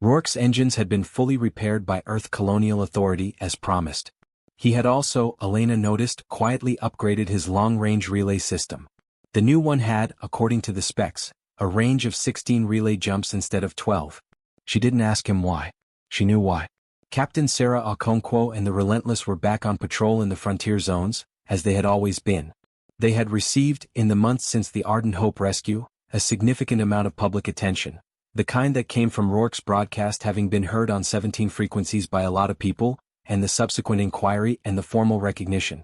Rourke's engines had been fully repaired by Earth Colonial Authority as promised. He had also, Elena noticed, quietly upgraded his long-range relay system. The new one had, according to the specs, a range of 16 relay jumps instead of 12. She didn't ask him why. She knew why. Captain Sarah Okonkwo and the Relentless were back on patrol in the frontier zones, as they had always been. They had received, in the months since the Ardent Hope rescue, a significant amount of public attention, the kind that came from Rourke's broadcast having been heard on 17 frequencies by a lot of people, and the subsequent inquiry and the formal recognition.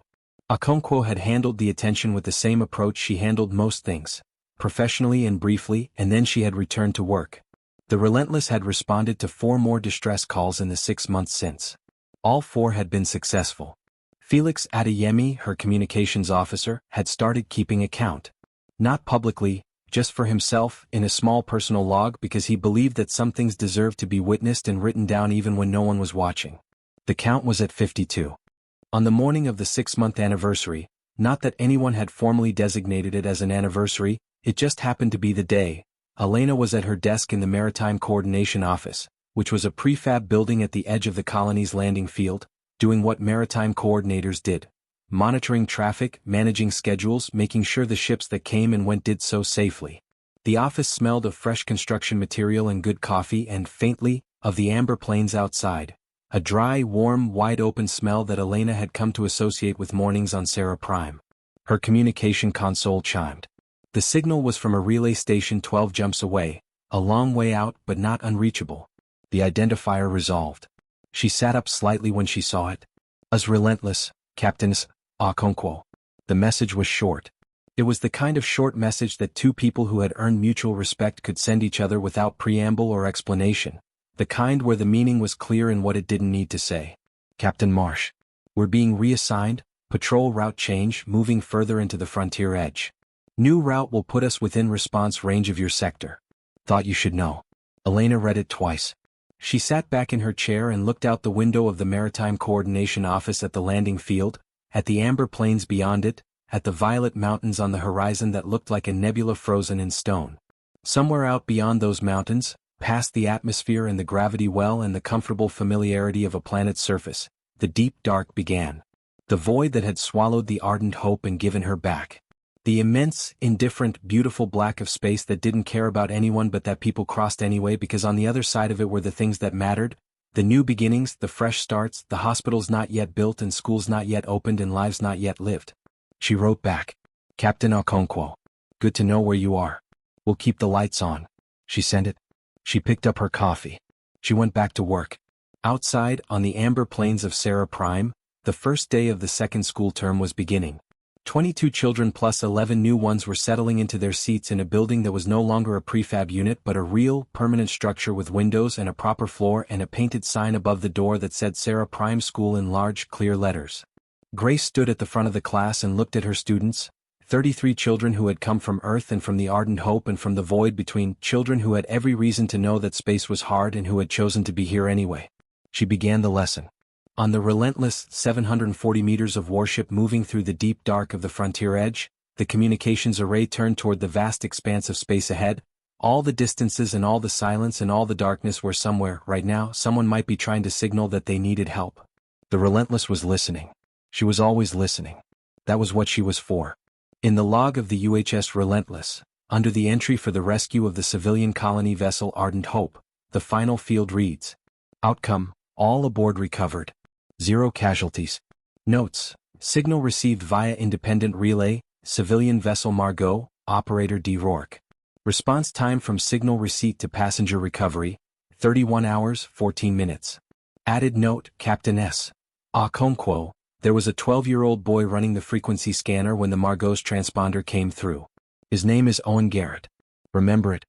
Okonkwo had handled the attention with the same approach she handled most things, professionally and briefly, and then she had returned to work. The Relentless had responded to 4 more distress calls in the 6 months since. All 4 had been successful. Felix Adeyemi, her communications officer, had started keeping account. Not publicly, just for himself, in a small personal log because he believed that some things deserved to be witnessed and written down even when no one was watching. The count was at 52. On the morning of the 6-month anniversary, not that anyone had formally designated it as an anniversary, it just happened to be the day, Elena was at her desk in the Maritime Coordination Office, which was a prefab building at the edge of the colony's landing field, doing what maritime coordinators did. Monitoring traffic, managing schedules, making sure the ships that came and went did so safely. The office smelled of fresh construction material and good coffee and, faintly, of the amber plains outside. A dry, warm, wide-open smell that Elena had come to associate with mornings on Sarah Prime. Her communication console chimed. The signal was from a relay station 12 jumps away, a long way out but not unreachable. The identifier resolved. She sat up slightly when she saw it. As Relentless, Captain Okonkwo. The message was short. It was the kind of short message that 2 people who had earned mutual respect could send each other without preamble or explanation. The kind where the meaning was clear in what it didn't need to say. Captain Marsh. We're being reassigned, patrol route change, moving further into the frontier edge. New route will put us within response range of your sector. Thought you should know. Elena read it twice. She sat back in her chair and looked out the window of the Maritime Coordination Office at the landing field, at the amber plains beyond it, at the violet mountains on the horizon that looked like a nebula frozen in stone. Somewhere out beyond those mountains, past the atmosphere and the gravity well and the comfortable familiarity of a planet's surface, the deep dark began. The void that had swallowed the Ardent Hope and given her back. The immense, indifferent, beautiful black of space that didn't care about anyone but that people crossed anyway because on the other side of it were the things that mattered, the new beginnings, the fresh starts, the hospitals not yet built and schools not yet opened and lives not yet lived. She wrote back. Captain Okonkwo. Good to know where you are. We'll keep the lights on. She sent it. She picked up her coffee. She went back to work. Outside, on the amber plains of Sarah Prime, the first day of the second school term was beginning. 22 children plus 11 new ones were settling into their seats in a building that was no longer a prefab unit but a real, permanent structure with windows and a proper floor and a painted sign above the door that said Sarah Prime School in large, clear letters. Grace stood at the front of the class and looked at her students, 33 children who had come from Earth and from the Ardent Hope and from the void between, children who had every reason to know that space was hard and who had chosen to be here anyway. She began the lesson. On the relentless 740 meters of Warship moving through the deep dark of the frontier edge, the communications array turned toward the vast expanse of space ahead, all the distances and all the silence and all the darkness where somewhere, right now, someone might be trying to signal that they needed help. The Relentless was listening. She was always listening. That was what she was for. In the log of the UHS Relentless, under the entry for the rescue of the civilian colony vessel Ardent Hope, the final field reads, Outcome, all aboard recovered. 0 casualties. Notes, signal received via independent relay, civilian vessel Margot, operator D. Rourke. Response time from signal receipt to passenger recovery, 31 hours, 14 minutes. Added note, Captain S. Okonkwo, there was a 12-year-old boy running the frequency scanner when the Margot's transponder came through. His name is Owen Garrett. Remember it,